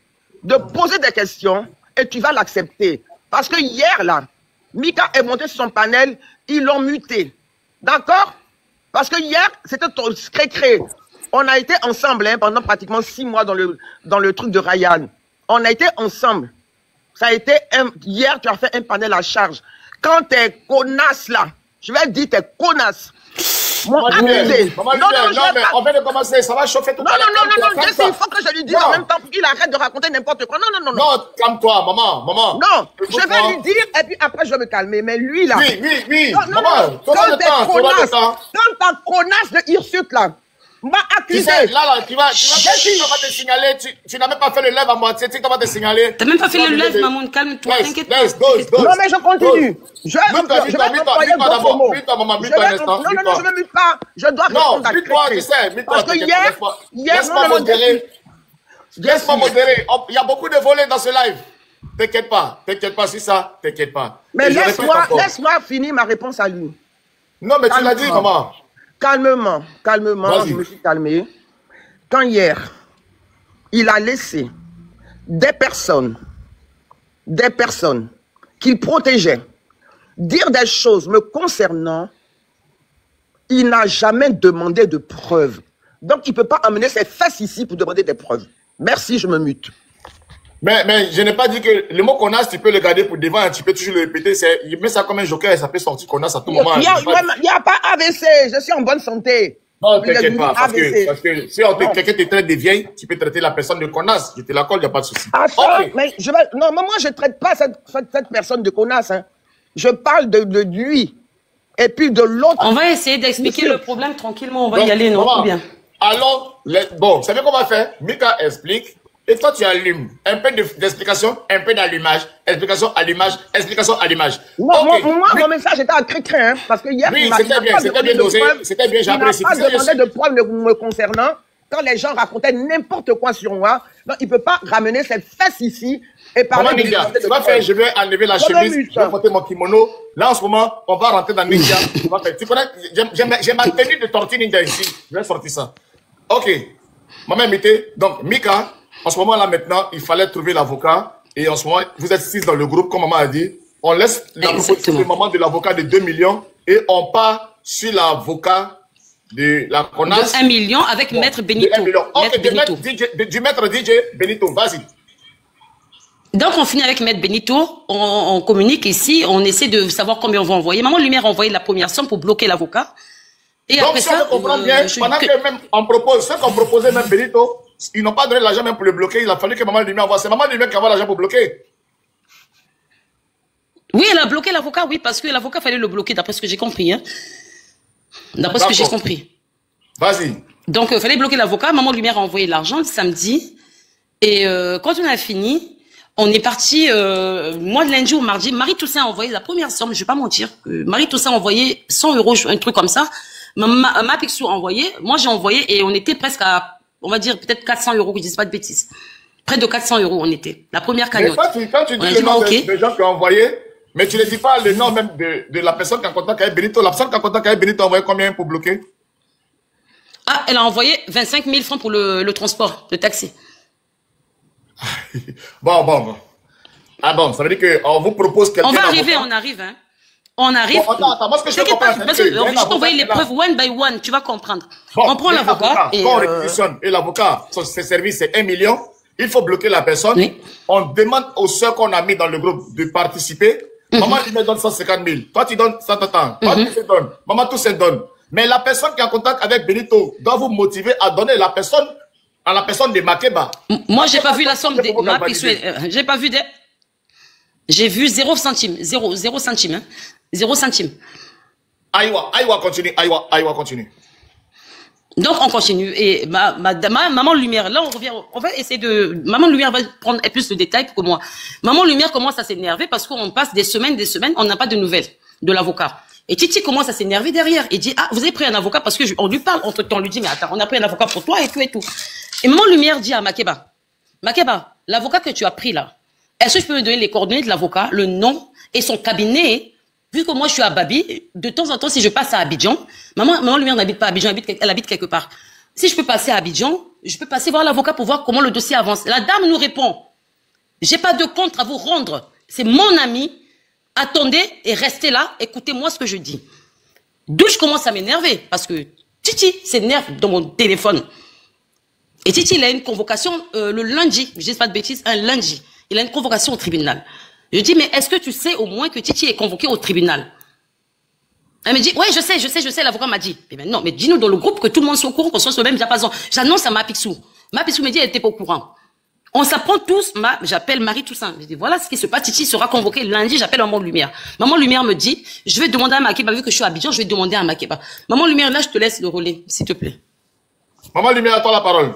Speaker 3: de poser des questions et tu vas l'accepter. Parce que hier, là, Mika est monté sur son panel, ils l'ont muté. D'accord? Parce que hier, c'était ton Cré. On a été ensemble pendant pratiquement 6 mois dans le truc de Ryan. On a été ensemble. Ça a été hier, tu as fait un panel à charge. Quand t'es connasse là, je vais dire t'es connasse.
Speaker 1: Non, mais on vient de commencer, ça va chauffer tout à l'heure.
Speaker 3: Non, Jessie, il faut que je lui dise en même temps pour qu'il arrête de raconter n'importe quoi. Non.
Speaker 1: Non, calme-toi, maman.
Speaker 3: Non, je vais lui dire et puis après je vais me calmer. Mais lui là.
Speaker 1: Oui. Maman, quand
Speaker 3: ta connasse de Hirsute là, m'a accusé.
Speaker 1: Tu sais, là, tu vas te signaler. Tu n'as même pas fait le live à moitié. Tu vas te signaler.
Speaker 2: Tu n'as même pas fait le live, maman. Calme-toi, t'inquiète pas.
Speaker 3: Non, mais je continue. Je vais Non, je ne mute pas. Je dois répondre à
Speaker 1: mute-toi, tu sais.
Speaker 3: Parce que hier,
Speaker 1: laisse-moi modérer. Il y a beaucoup de volets dans ce live. T'inquiète pas sur ça. T'inquiète pas.
Speaker 3: Mais laisse-moi finir ma réponse à lui.
Speaker 1: Non, mais tu l'as dit, maman.
Speaker 3: Calmement, je me suis calmé. Quand hier, il a laissé des personnes qu'il protégeait dire des choses me concernant, il n'a jamais demandé de preuves. Donc, il ne peut pas amener ses fesses ici pour demander des preuves. Merci, je me mute.
Speaker 1: Mais je n'ai pas dit que le mot connasse, tu peux le garder pour devant, hein, tu peux toujours le répéter. Il met ça comme un joker et ça peut sortir connasse à tout moment.
Speaker 3: Il n'y a pas AVC, je suis en bonne santé.
Speaker 1: Non, t'inquiète pas, parce que si quelqu'un te traite de vieille, tu peux traiter la personne de connasse. Je te l'accorde, il n'y a pas de souci.
Speaker 3: Ah, ça, okay. Mais non, mais moi, je ne traite pas cette personne de connasse. Hein. Je parle de lui. Et puis de l'autre.
Speaker 2: On va essayer d'expliquer le problème tranquillement. On va y aller, non? Bien.
Speaker 1: Alors, bon, vous savez comment on va faire? Mika explique. Et toi, tu allumes. Un peu d'explication, un peu d'allumage. Explication, allumage, explication, allumage.
Speaker 3: Moi, mon message était à cri-cri, hein, parce que hier,
Speaker 1: oui, c'était bien dosé. C'était bien, j'apprécie.
Speaker 3: Il n'a pas demandé de preuves me concernant. Quand les gens racontaient n'importe quoi sur moi, donc il ne peut pas ramener ses fesses ici et parler
Speaker 1: de tu vas faire, je vais enlever la chemise, je vais porter mon kimono. Là, en ce moment, on va rentrer dans Ninja. Tu connais, j'ai ma tenue de tortue ninja ici. Je vais sortir ça. Ok. Maman invitée. Donc, Mika, en ce moment-là, maintenant, il fallait trouver l'avocat. Et en ce moment, vous êtes 6 dans le groupe, comme maman a dit. On laisse la proposition de maman de l'avocat de 2 millions et on part sur l'avocat de la CONAS.
Speaker 2: De 1 million avec Maître Benito.
Speaker 1: Ok, du Maître DJ Benito, vas-y.
Speaker 2: Donc, on finit avec Maître Benito, on communique ici, on essaie de savoir combien on va envoyer. Maman Lumière a envoyé la première somme pour bloquer l'avocat. Et
Speaker 1: donc,
Speaker 2: après
Speaker 1: si on comprend bien, pendant que même on propose, ceux qu'on proposait même Benito, ils n'ont pas donné l'argent même pour le bloquer. Il a fallu que Maman Lumière envoie. C'est Maman Lumière qui envoie l'argent pour bloquer.
Speaker 2: Oui, elle a bloqué l'avocat, oui, parce que l'avocat fallait le bloquer, d'après ce que j'ai compris. Hein. D'après ce que j'ai compris.
Speaker 1: Vas-y.
Speaker 2: Donc, il fallait bloquer l'avocat. Maman Lumière a envoyé l'argent le samedi. Et quand on a fini, on est parti, moi, lundi ou mardi, Marie Toussaint a envoyé la première somme, je vais pas mentir. Marie Toussaint a envoyé 100 €, un truc comme ça. Ma Pixou a envoyé, moi j'ai envoyé et on était presque à, on va dire peut-être 400 €, que je dis pas de bêtises. Près de 400 € on était. La première cagnotte.
Speaker 1: Mais quand tu dis le nom des gens qui ont envoyé, mais tu ne dis pas le nom même de la personne qui a en contact avec Benito. La personne qui a en contact avec Benito a envoyé combien pour bloquer?
Speaker 2: Ah, elle a envoyé 25 000 francs pour le transport, le taxi.
Speaker 1: Bon. Ah bon, ça veut dire qu'on vous propose quelqu'un.
Speaker 2: On va arriver, on arrive, hein. On arrive.
Speaker 1: Bon, attends, moi ce que je veux comprendre,
Speaker 2: parce que je vais t'envoyer les preuves one by one, tu vas comprendre. Bon, on prend l'avocat.
Speaker 1: Quand on réquisitionne et l'avocat, ses services, c'est 1 million, il faut bloquer la personne. Oui. On demande aux soeurs qu'on a mis dans le groupe de participer. Maman, il me donne 150 000. Toi, tu donnes 100 ans. Toi, tu te donnes. Maman, tout se donne. Mais la personne qui est en contact avec Benito doit vous motiver à donner la personne à la personne de Makeba.
Speaker 2: Moi, j'ai pas vu la somme des ma j'ai pas vu des. J'ai vu 0 centime. 0 centime. Hein. 0 centime.
Speaker 1: Aïwa, continue. Aïwa, continue.
Speaker 2: Donc, on continue. Et Maman Lumière, là, on va essayer de... Maman Lumière va prendre plus de détails que moi. Maman Lumière commence à s'énerver parce qu'on passe des semaines, on n'a pas de nouvelles de l'avocat. Et Titi commence à s'énerver derrière. Il dit, ah, vous avez pris un avocat parce que on lui parle entre temps, on lui dit, mais attends, on a pris un avocat pour toi et tout et tout. Et Maman Lumière dit à Makeba, l'avocat que tu as pris là, est-ce que je peux me donner les coordonnées de l'avocat, le nom et son cabinet? Vu que moi je suis à Babi, de temps en temps, si je passe à Abidjan, Maman Lumière n'habite pas à Abidjan, elle habite quelque part. Si je peux passer à Abidjan, je peux passer voir l'avocat pour voir comment le dossier avance. La dame nous répond, j'ai pas de compte à vous rendre. C'est mon ami. Attendez et restez là, écoutez-moi ce que je dis. D'où je commence à m'énerver, parce que Titi s'énerve dans mon téléphone. Et Titi, il a une convocation le lundi, je dis pas de bêtises, un lundi. Il a une convocation au tribunal. Je dis, mais est-ce que tu sais au moins que Titi est convoqué au tribunal? Elle me dit, ouais, je sais, l'avocat m'a dit. Mais non, mais dis-nous dans le groupe que tout le monde soit au courant, qu'on soit sur le même diapason. J'annonce à Ma Pixou. Ma Pixou me dit, elle n'était pas au courant. On s'apprend tous, j'appelle Marie Toussaint. Je dis, voilà ce qui se passe, Titi sera convoqué lundi, j'appelle Maman Lumière. Maman Lumière me dit, je vais demander à Makeba, vu que je suis à Abidjan, je vais demander à Makeba. Maman Lumière, là, je te laisse le relais, s'il te plaît.
Speaker 1: Maman Lumière, à toi la parole.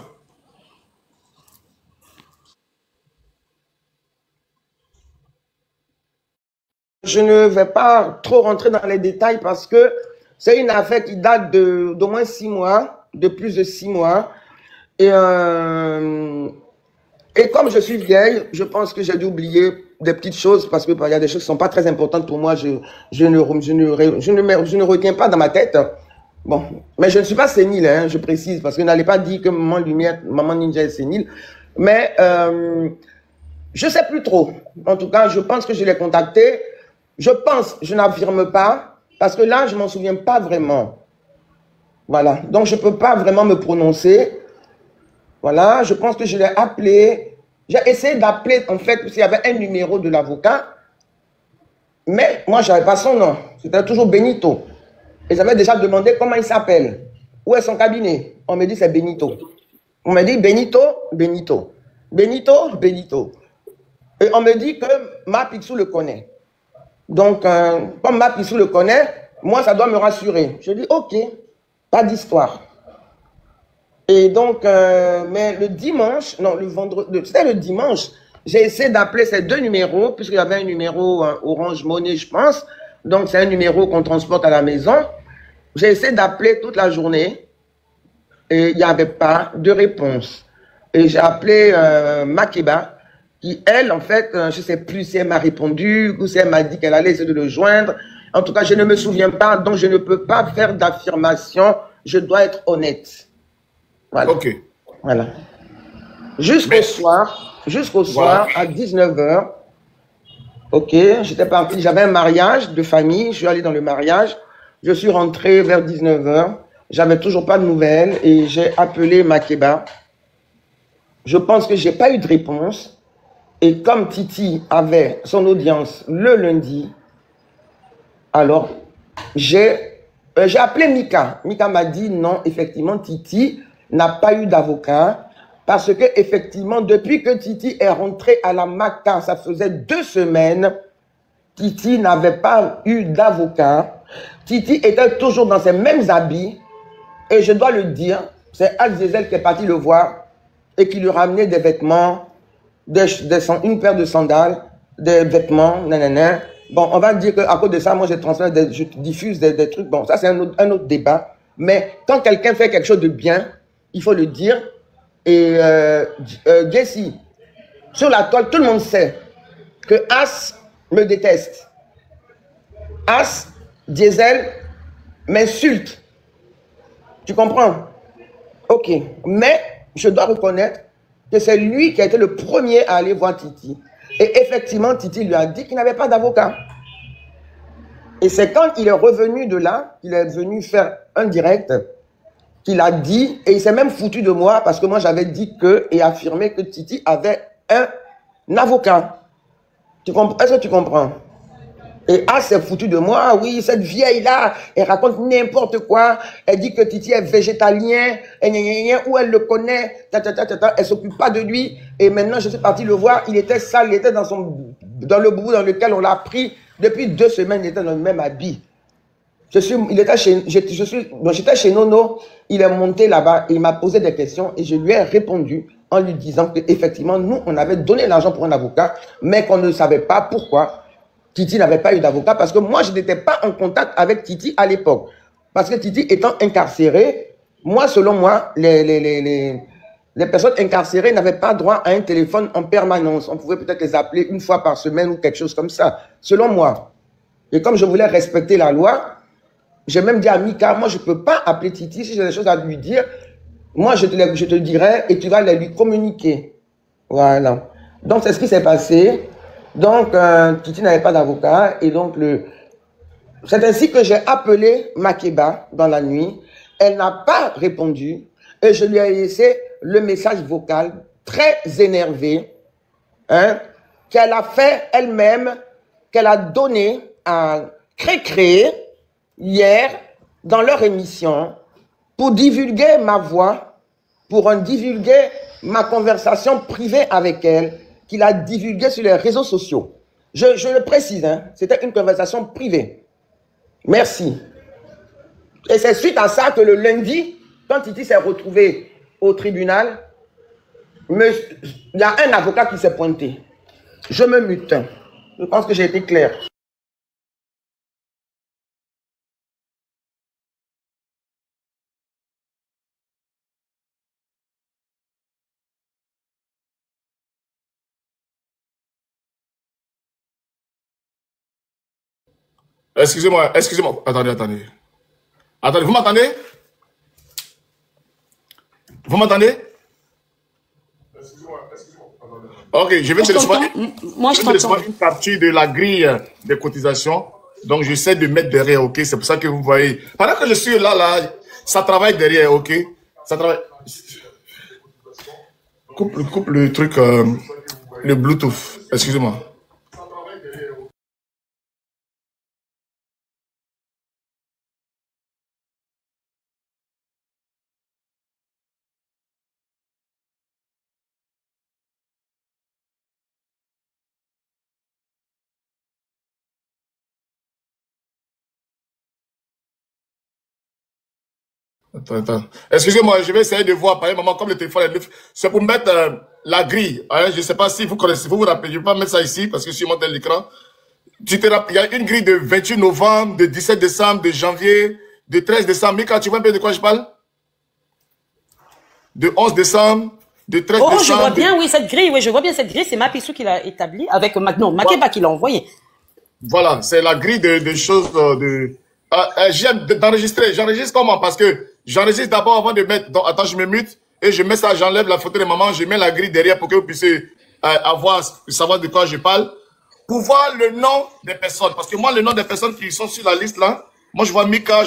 Speaker 3: Je ne vais pas trop rentrer dans les détails parce que c'est une affaire qui date d'au moins 6 mois, de plus de 6 mois. Et comme je suis vieille, je pense que j'ai dû oublier des petites choses parce que il y a des choses qui ne sont pas très importantes pour moi. Je ne retiens pas dans ma tête. Bon, mais je ne suis pas sénile, hein, je précise, parce que n'allez pas dire que Maman Lumière, Maman Ninja est sénile. Mais je ne sais plus trop. En tout cas, je pense que je l'ai contacté. Je n'affirme pas, parce que là, je ne m'en souviens pas vraiment. Voilà. Donc, je ne peux pas vraiment me prononcer. Voilà. Je pense que je l'ai appelé. J'ai essayé d'appeler, en fait, parce qu'il y avait un numéro de l'avocat. Mais moi, je n'avais pas son nom. C'était toujours Benito. Et j'avais déjà demandé comment il s'appelle. Où est son cabinet? On me dit c'est Benito. On me dit Benito, Benito. Benito, Benito. Et on me dit que Ma Picsou le connaît. Donc, comme Ma Picsou le connaît, moi, ça doit me rassurer. Je dis, ok, pas d'histoire. Et donc, mais le dimanche, non, le vendredi, c'était le dimanche, j'ai essayé d'appeler ces deux numéros, puisqu'il y avait un numéro Orange Money, je pense. Donc, c'est un numéro qu'on transporte à la maison. J'ai essayé d'appeler toute la journée et il n'y avait pas de réponse. Et j'ai appelé Makeba, qui, elle, en fait, je ne sais plus si elle m'a répondu ou si elle m'a dit qu'elle allait essayer de le joindre. En tout cas, je ne me souviens pas, donc je ne peux pas faire d'affirmation. Je dois être honnête. Voilà.
Speaker 1: Ok.
Speaker 3: Voilà. Jusqu'au soir, à 19 h. Ok, j'étais parti, j'avais un mariage de famille, je suis allé dans le mariage, je suis rentré vers 19 h, j'avais toujours pas de nouvelles et j'ai appelé Makeba. Je pense que j'ai pas eu de réponse et comme Titi avait son audience le lundi, alors j'ai appelé Mika. Mika m'a dit non, effectivement, Titi n'a pas eu d'avocat. Parce que effectivement, depuis que Titi est rentré à la MACA, ça faisait 2 semaines, Titi n'avait pas eu d'avocat. Titi était toujours dans ses mêmes habits. Et je dois le dire, c'est Azizel qui est parti le voir et qui lui ramenait des vêtements, une paire de sandales, des vêtements, nanana. Bon, on va dire qu'à cause de ça, moi, je diffuse des trucs. Bon, ça, c'est un autre débat. Mais quand quelqu'un fait quelque chose de bien, il faut le dire. Et Jessie, sur la toile, tout le monde sait que As me déteste. As, Diesel, m'insulte. Tu comprends? Ok. Mais je dois reconnaître que c'est lui qui a été le premier à aller voir Titi. Et effectivement, Titi lui a dit qu'il n'avait pas d'avocat. Et c'est quand il est revenu de là, qu'il est venu faire un direct, qu'il a dit, et il s'est même foutu de moi, parce que moi j'avais dit que, et affirmé que Titi avait un avocat. Est-ce que tu comprends? Et As s'est foutu de moi. Ah oui, cette vieille-là, elle raconte n'importe quoi. Elle dit que Titi est végétalien, ou elle le connaît, elle s'occupe pas de lui. Et maintenant, je suis parti le voir, il était sale, il était dans le boubou dans lequel on l'a pris. Depuis 2 semaines, il était dans le même habit. J'étais chez Nono, il est monté là-bas, il m'a posé des questions et je lui ai répondu en lui disant qu'effectivement, nous, on avait donné l'argent pour un avocat, mais qu'on ne savait pas pourquoi Titi n'avait pas eu d'avocat, parce que moi, je n'étais pas en contact avec Titi à l'époque. Parce que Titi étant incarcéré, moi, selon moi, les personnes incarcérées n'avaient pas droit à un téléphone en permanence. On pouvait peut-être les appeler une fois par semaine ou quelque chose comme ça, selon moi. Et comme je voulais respecter la loi, j'ai même dit à Mika, moi, je ne peux pas appeler Titi. Si j'ai des choses à lui dire, moi, je te dirai et tu vas les lui communiquer. Voilà. Donc, c'est ce qui s'est passé. Donc, Titi n'avait pas d'avocat. Et donc, c'est ainsi que j'ai appelé Makeba dans la nuit. Elle n'a pas répondu. Et je lui ai laissé le message vocal très énervé, hein, qu'elle a fait elle-même, qu'elle a donné à Crécré hier dans leur émission pour divulguer ma voix, pour divulguer ma conversation privée avec elle, qu'il a divulguée sur les réseaux sociaux. Je le précise, hein, c'était une conversation privée. Merci. Et c'est suite à ça que le lundi, quand Titi s'est retrouvé au tribunal, il y a un avocat qui s'est pointé. Je me mute. Je pense que j'ai été clair.
Speaker 1: Excusez-moi. Attendez. Attendez, vous m'entendez? Vous m'entendez? Excusez-moi. Ok, je vais télécharger une capture de la grille des cotisations. Donc, j'essaie de mettre derrière, ok? C'est pour ça que vous voyez. Pendant que je suis là, ça travaille derrière, ok? Ça travaille. Coupe le truc, le Bluetooth. Excusez-moi. Attends. Excusez-moi, je vais essayer de voir par un moment comme le téléphone est neuf. C'est pour mettre la grille. Hein, je ne sais pas si vous connaissez, vous vous rappelez. Je ne vais pas mettre ça ici parce que si je monte l'écran. Il y a une grille de 28 novembre, de 17 décembre, de janvier, de 13 décembre. Mika, tu vois un peu de quoi je parle? De 11 décembre, de 13 décembre.
Speaker 2: Oh, je vois bien, oui, cette grille. Oui, je vois bien cette grille. C'est Mapissou qui l'a établie avec non, Makeba qui l'a envoyé.
Speaker 1: Voilà, c'est la grille de choses j'aime d'enregistrer. J'enregistre comment? Parce que j'enregistre d'abord avant de mettre. Donc, attends, je me mute et je mets ça, j'enlève la photo de maman, je mets la grille derrière pour que vous puissiez savoir de quoi je parle. Pour voir le nom des personnes. Parce que moi, le nom des personnes qui sont sur la liste là, moi je vois Mika,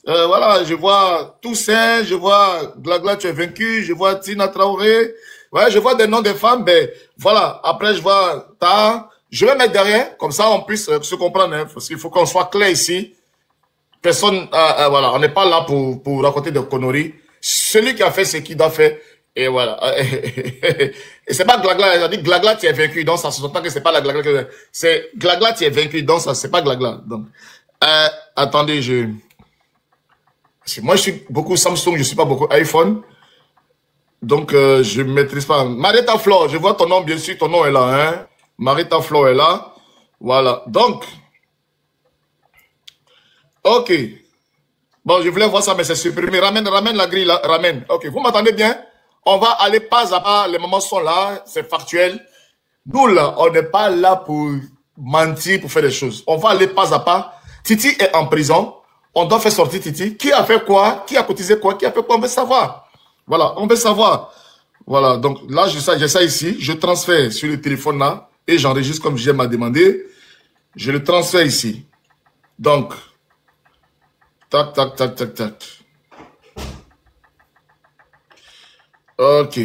Speaker 1: voilà, je vois Toussaint, je vois Glagla, tu es vaincu, je vois Tina Traoré. Ouais, je vois des noms des femmes, ben voilà. Après, je vois Ta. Je vais mettre derrière, comme ça on puisse se comprendre, hein, parce qu'il faut qu'on soit clair ici. Personne, voilà, on n'est pas là pour raconter des conneries. Celui qui a fait ce qu'il doit faire, et voilà. Et c'est pas Glagla, il a dit Glagla, tu es vaincu, donc ça se sent que c'est pas la Glagla, c'est Glagla, tu es vaincu, donc ça, c'est pas Glagla. Donc, attendez, moi je suis beaucoup Samsung, je suis pas beaucoup iPhone. Donc, je maîtrise pas. Marita Flore, je vois ton nom, bien sûr, ton nom est là, hein. Marita Flore est là. Voilà. Donc, ok. Bon, je voulais voir ça, mais c'est supprimé. Ramène la grille là. Ramène. Ok, vous m'entendez bien? On va aller pas à pas. Les moments sont là. C'est factuel. Nous, là, on n'est pas là pour mentir, pour faire des choses. On va aller pas à pas. Titi est en prison. On doit faire sortir Titi. Qui a fait quoi? Qui a cotisé quoi? Qui a fait quoi? On veut savoir. Voilà, on veut savoir. Voilà, donc là, j'ai ça ici. Je transfère sur le téléphone là. Et j'enregistre comme JM m'a demandé. Je le transfère ici. Donc, tac. Ok.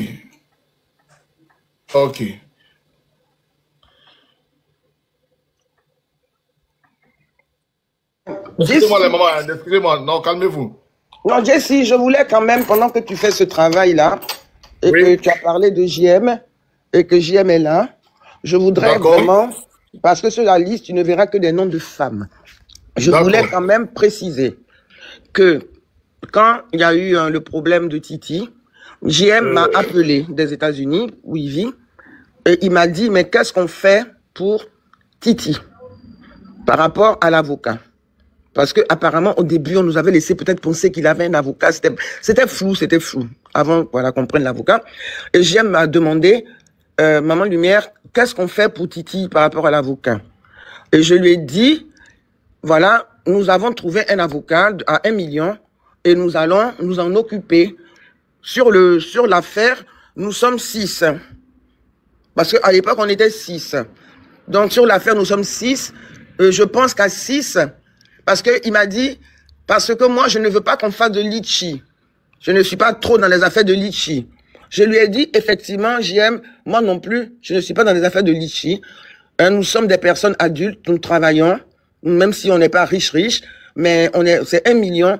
Speaker 1: Excusez-moi les mamans, excusez-moi. Non, calmez-vous.
Speaker 3: Non, Jessie, je voulais quand même, pendant que tu fais ce travail-là, et que tu as parlé de JM, et que JM est là, je voudrais vraiment, parce que sur la liste, tu ne verras que des noms de femmes. Je voulais quand même préciser que quand il y a eu le problème de Titi, JM m'a appelé des États-Unis, où il vit, et il m'a dit, mais qu'est-ce qu'on fait pour Titi par rapport à l'avocat? Parce que apparemment au début, on nous avait laissé peut-être penser qu'il avait un avocat. C'était flou. Avant qu'on prenne l'avocat. Et JM m'a demandé, Maman Lumière, qu'est-ce qu'on fait pour Titi par rapport à l'avocat? Et je lui ai dit, voilà, nous avons trouvé un avocat à 1 million et nous allons nous en occuper. Sur l'affaire, nous sommes 6. Parce qu'à l'époque, on était 6. Donc sur l'affaire, nous sommes 6. Je pense qu'à 6... Parce qu'il m'a dit, parce que moi, je ne veux pas qu'on fasse de litchi. Je ne suis pas trop dans les affaires de litchi. Je lui ai dit, effectivement, JM, moi non plus, je ne suis pas dans les affaires de litchi. Nous sommes des personnes adultes, nous travaillons, même si on n'est pas riche, mais c'est 1 million.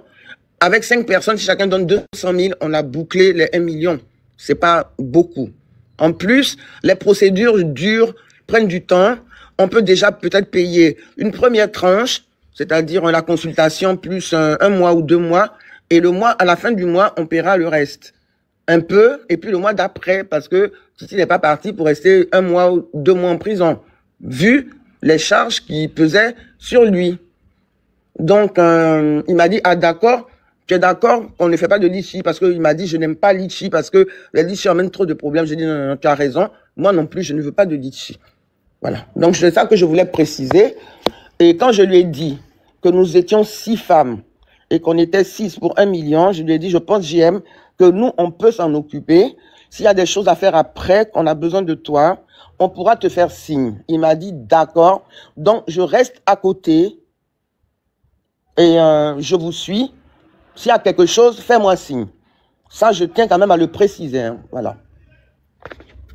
Speaker 3: Avec 5 personnes, si chacun donne 200 000, on a bouclé les 1 million. C'est pas beaucoup. En plus, les procédures prennent du temps. On peut déjà peut-être payer une première tranche, c'est-à-dire la consultation plus un mois ou 2 mois, et à la fin du mois, on paiera le reste. Un peu, et puis le mois d'après, parce que Titi n'est pas parti pour rester 1 mois ou 2 mois en prison, vu les charges qui pesaient sur lui. Donc, il m'a dit, ah d'accord, tu es d'accord qu'on ne fait pas de litchi, parce qu'il m'a dit, je n'aime pas litchi, parce que les litchi emmènent trop de problèmes. J'ai dit, non, tu as raison, moi non plus, je ne veux pas de litchi. Voilà, donc c'est ça que je voulais préciser. Et quand je lui ai dit que nous étions 6 femmes et qu'on était 6 pour 1 million, je lui ai dit, je pense, JM, que nous, on peut s'en occuper. S'il y a des choses à faire après, qu'on a besoin de toi, on pourra te faire signe. Il m'a dit, d'accord. Donc, je reste à côté et je vous suis. S'il y a quelque chose, fais-moi signe. Ça, je tiens quand même à le préciser. Hein. Voilà.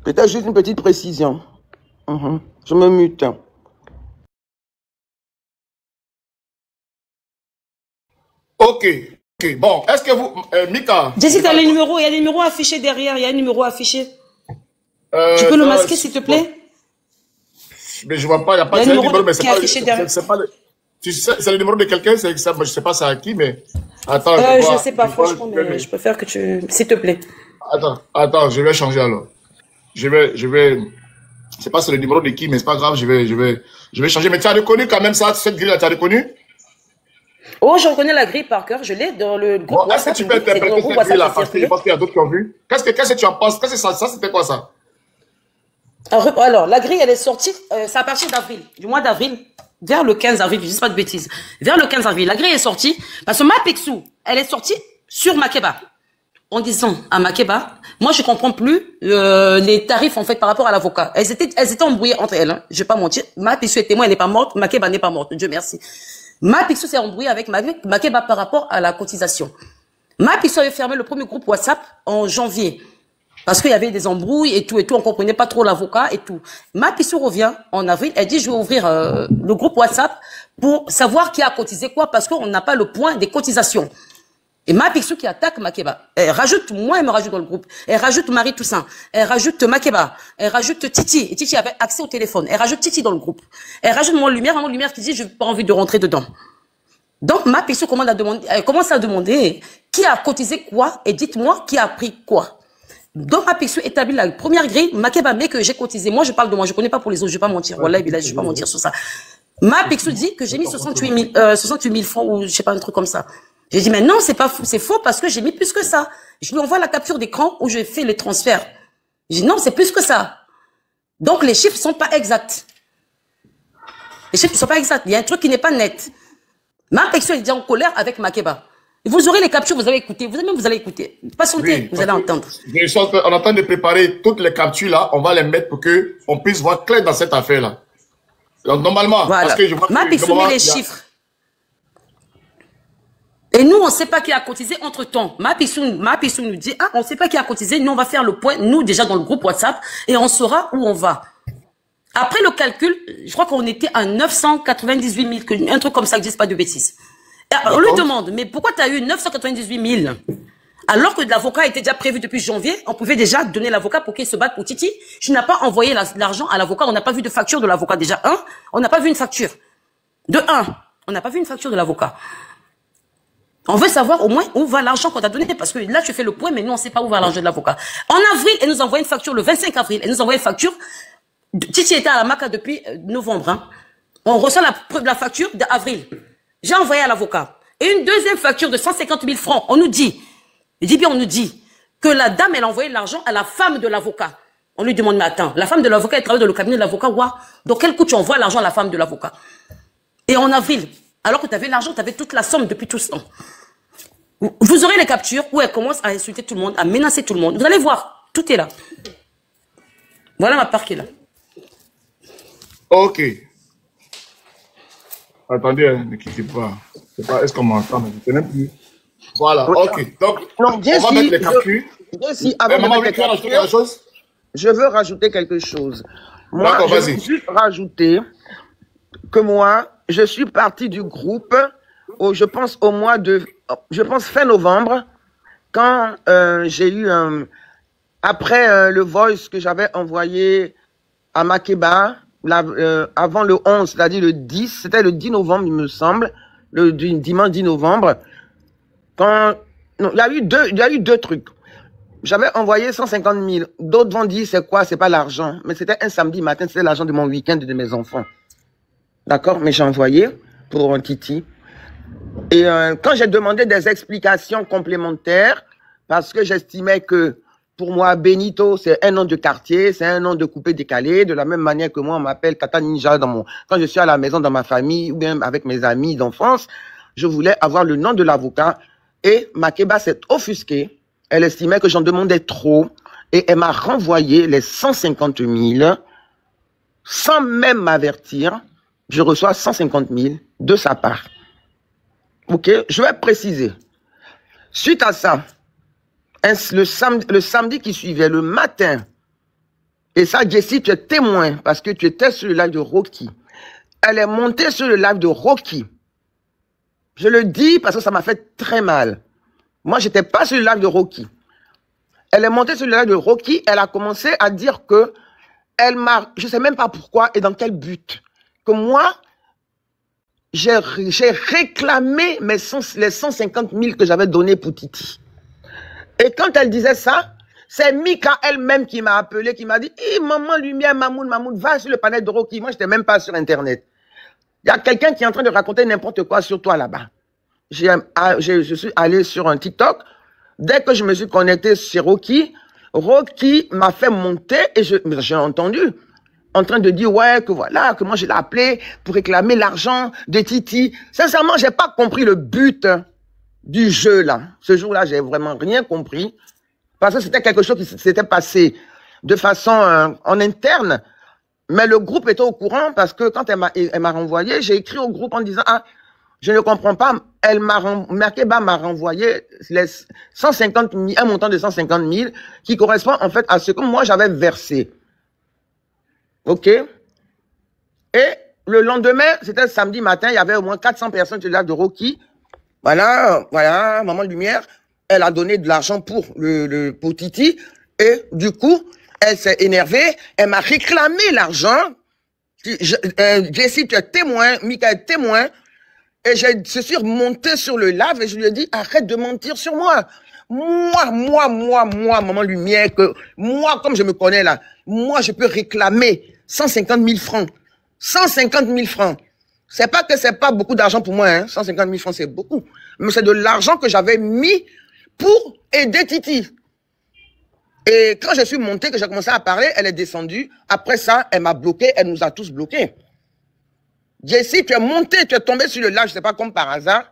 Speaker 3: Peut-être juste une petite précision. Je me mute.
Speaker 1: Ok. Ok. Bon, est-ce que vous... Mika...
Speaker 2: Jessica, il y a des numéros affichés derrière. Il y a un numéro affiché. Tu peux le masquer, s'il te plaît?
Speaker 1: Mais je vois pas, il n'y a pas de numéro, mais c'est pas le... C'est le numéro de quelqu'un, je ne sais pas c'est à qui, mais... Attends,
Speaker 2: je ne sais pas, franchement, mais je préfère que tu... S'il te plaît.
Speaker 1: Attends, je vais changer alors. Je vais... C'est pas sur le numéro de qui, mais c'est pas grave, je vais changer. Mais tu as reconnu quand même ça, cette grille-là, tu as reconnu?
Speaker 2: Oh, je reconnais la grille par cœur, je l'ai dans le groupe WhatsApp.
Speaker 1: Est-ce que tu peux interpréter cette grille-là, parce qu'il y a d'autres qui ont vu? Qu'est-ce que tu en penses? Ça, c'était quoi ça?
Speaker 2: Alors, la grille, elle est sortie, c'est à partir d'avril, du mois d'avril, vers le 15 avril, je ne dis pas de bêtises, vers le 15 avril, la grille est sortie, parce que ma Picsou, elle est sortie sur Makeba, en disant à Makeba, moi je comprends plus les tarifs en fait par rapport à l'avocat. Elles étaient embrouillées entre elles, hein, je vais pas mentir, ma Picsou est témoin, elle n'est pas morte, Makeba n'est pas morte, Dieu merci. Ma Picsou s'est embrouillée avec Makeba par rapport à la cotisation. Ma Picsou avait fermé le premier groupe WhatsApp en janvier. Parce qu'il y avait des embrouilles et tout, on comprenait pas trop l'avocat et tout. Ma Picsou revient en avril, elle dit je vais ouvrir le groupe WhatsApp pour savoir qui a cotisé quoi, parce qu'on n'a pas le point des cotisations. Et ma Picsou qui attaque Makeba, elle rajoute, moi elle me rajoute dans le groupe, elle rajoute Marie Toussaint, elle rajoute Makeba, elle rajoute Titi, et Titi avait accès au téléphone, elle rajoute Titi dans le groupe, elle rajoute Mon Lumière qui dit je n'ai pas envie de rentrer dedans. Donc ma Picsou commence à demander qui a cotisé quoi et dites-moi qui a pris quoi. Donc, ma Picsou établit la première grille, Makeba met que j'ai cotisé. Moi, je parle de moi, je connais pas pour les autres, je vais pas mentir. Voilà, je vais pas mentir sur ça. Ma Picsou dit que j'ai mis 68 000 francs ou je sais pas, un truc comme ça. J'ai dit, mais non, c'est pas fou, c'est faux parce que j'ai mis plus que ça. Je lui envoie la capture d'écran où je fais le transfert. J'ai dit, non, c'est plus que ça. Donc, les chiffres sont pas exacts. Les chiffres sont pas exacts. Il y a un truc qui n'est pas net. Ma Picsou est déjà en colère avec Makeba. Vous aurez les captures, vous allez écouter. Vous allez écouter. Patientez, oui, vous allez entendre.
Speaker 1: Je sens qu'on est en train de préparer toutes les captures là. On va les mettre pour que on puisse voir clair dans cette affaire là. Donc normalement,
Speaker 2: voilà.
Speaker 1: Parce que je vois
Speaker 2: ma Picsou met les chiffres. Et nous, on ne sait pas qui a cotisé entre temps. Ma Picsou nous dit, ah, on ne sait pas qui a cotisé. Nous, on va faire le point, nous, déjà dans le groupe WhatsApp, et on saura où on va. Après le calcul, je crois qu'on était à 998 000, un truc comme ça, que je ne dis pas de bêtises. On lui demande, mais pourquoi tu as eu 998 000 alors que l'avocat était déjà prévu depuis janvier? On pouvait déjà donner l'avocat pour qu'il se batte pour Titi. Tu n'as pas envoyé l'argent à l'avocat, on n'a pas vu de facture de l'avocat déjà. On n'a pas vu une facture. On n'a pas vu une facture de l'avocat. On veut savoir au moins où va l'argent qu'on t'a donné, parce que là tu fais le point, mais nous on ne sait pas où va l'argent de l'avocat. En avril, elle nous envoie une facture, le 25 avril, elle nous envoie une facture. Titi était à la MACA depuis novembre. On reçoit la facture d'avril. J'ai envoyé à l'avocat. Et une deuxième facture de 150 000 francs. On nous dit que la dame, elle a envoyé l'argent à la femme de l'avocat. On lui demande, mais attends, la femme de l'avocat, elle travaille dans le cabinet de l'avocat, ouah. Donc, quel coup tu envoies l'argent à la femme de l'avocat? Et en avril, alors que tu avais l'argent, tu avais toute la somme depuis tout ce temps. Vous aurez les captures où elle commence à insulter tout le monde, à menacer tout le monde. Vous allez voir, tout est là. Voilà ma part qui est là.
Speaker 1: Ok. Attendez, ne quittez pas. Est-ce qu'on m'entend? Je ne sais même plus. Voilà, ok. Donc,
Speaker 3: non,
Speaker 1: on va mettre les captures.
Speaker 3: Avant de mettre les captures, je veux rajouter quelque chose. Moi, je veux juste rajouter que moi, je suis partie du groupe, je pense au mois de... Je pense fin novembre, quand j'ai eu... après le voice que j'avais envoyé à Makeba, avant le 11, c'est-à-dire le 10, c'était le 10 novembre, il me semble, le dimanche 10 novembre, quand, non, il y a eu deux trucs. J'avais envoyé 150 000. D'autres vont dire, c'est quoi? C'est pas l'argent. Mais c'était un samedi matin, c'était l'argent de mon week-end et de mes enfants. D'accord? Mais j'ai envoyé pour un Titi. Et quand j'ai demandé des explications complémentaires, parce que j'estimais que pour moi, Benito, c'est un nom de quartier, c'est un nom de coupé décalé, de la même manière que moi, on m'appelle Tata Ninja quand je suis à la maison, dans ma famille, ou bien avec mes amis d'enfance, je voulais avoir le nom de l'avocat, et Makeba s'est offusquée, elle estimait que j'en demandais trop, et elle m'a renvoyé les 150 000, sans même m'avertir, je reçois 150 000 de sa part. Ok, je vais préciser. Suite à ça, le samedi qui suivait, le matin, et ça, Jessie, tu es témoin, parce que tu étais sur le live de Rocky. Elle est montée sur le live de Rocky. Je le dis parce que ça m'a fait très mal. Moi, j'étais pas sur le live de Rocky. Elle est montée sur le live de Rocky, elle a commencé à dire que je sais même pas pourquoi et dans quel but, que moi, j'ai réclamé les 150 000 que j'avais donnés pour Titi. Et quand elle disait ça, c'est Mika elle-même qui m'a appelé, qui m'a dit « Maman Lumière, Mamoun, va sur le panel de Rocky. » Moi, je n'étais même pas sur Internet. Il y a quelqu'un qui est en train de raconter n'importe quoi sur toi là-bas. Je suis allé sur un TikTok. Dès que je me suis connecté sur Rocky, Rocky m'a fait monter et j'ai entendu en train de dire ouais que voilà, que moi je l'ai appelé pour réclamer l'argent de Titi. Sincèrement, j'ai pas compris le but du jeu là. Ce jour-là, j'ai vraiment rien compris parce que c'était quelque chose qui s'était passé de façon en interne. Mais le groupe était au courant parce que quand elle m'a renvoyé, j'ai écrit au groupe en disant ah, je ne comprends pas. Makeba m'a renvoyé les 150 000, un montant de 150 000 qui correspond en fait à ce que moi j'avais versé. Ok? Et le lendemain, c'était samedi matin, il y avait au moins 400 personnes sur le live de Rocky. Voilà, Maman Lumière, elle a donné de l'argent pour Titi. Et du coup, elle s'est énervée, elle m'a réclamé l'argent. Jessie, tu es témoin, Mika est témoin. Et je suis remonté sur le live et je lui ai dit, arrête de mentir sur moi. Moi, Maman Lumière, moi, comme je me connais là, moi, je peux réclamer 150 000 francs. 150 000 francs. C'est pas que c'est pas beaucoup d'argent pour moi, hein. 150 000 francs, c'est beaucoup. Mais c'est de l'argent que j'avais mis pour aider Titi. Et quand je suis monté, que j'ai commencé à parler, elle est descendue. Après ça, elle m'a bloqué, elle nous a tous bloqués. Jessie, tu es monté, tu es tombé sur le live, je sais pas, comme par hasard.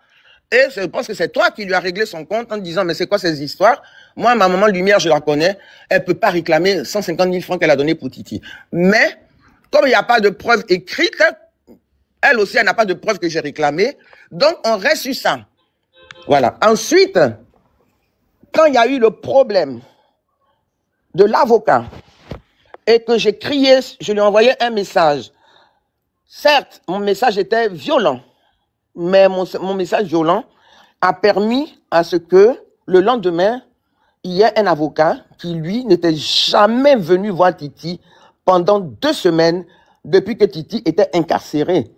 Speaker 3: Et je pense que c'est toi qui lui as réglé son compte en disant, mais c'est quoi ces histoires? Moi, ma maman Lumière, je la connais. Elle peut pas réclamer 150 000 francs qu'elle a donné pour Titi. Mais, comme il n'y a pas de preuve écrite, elle aussi, elle n'a pas de preuve que j'ai réclamé. Donc, on reste sur ça. Voilà. Ensuite, quand il y a eu le problème de l'avocat et que j'ai crié, je lui ai envoyé un message. Certes, mon message était violent, mais mon message violent a permis à ce que le lendemain, il y ait un avocat qui, lui, n'était jamais venu voir Titi pendant 2 semaines depuis que Titi était incarcéré.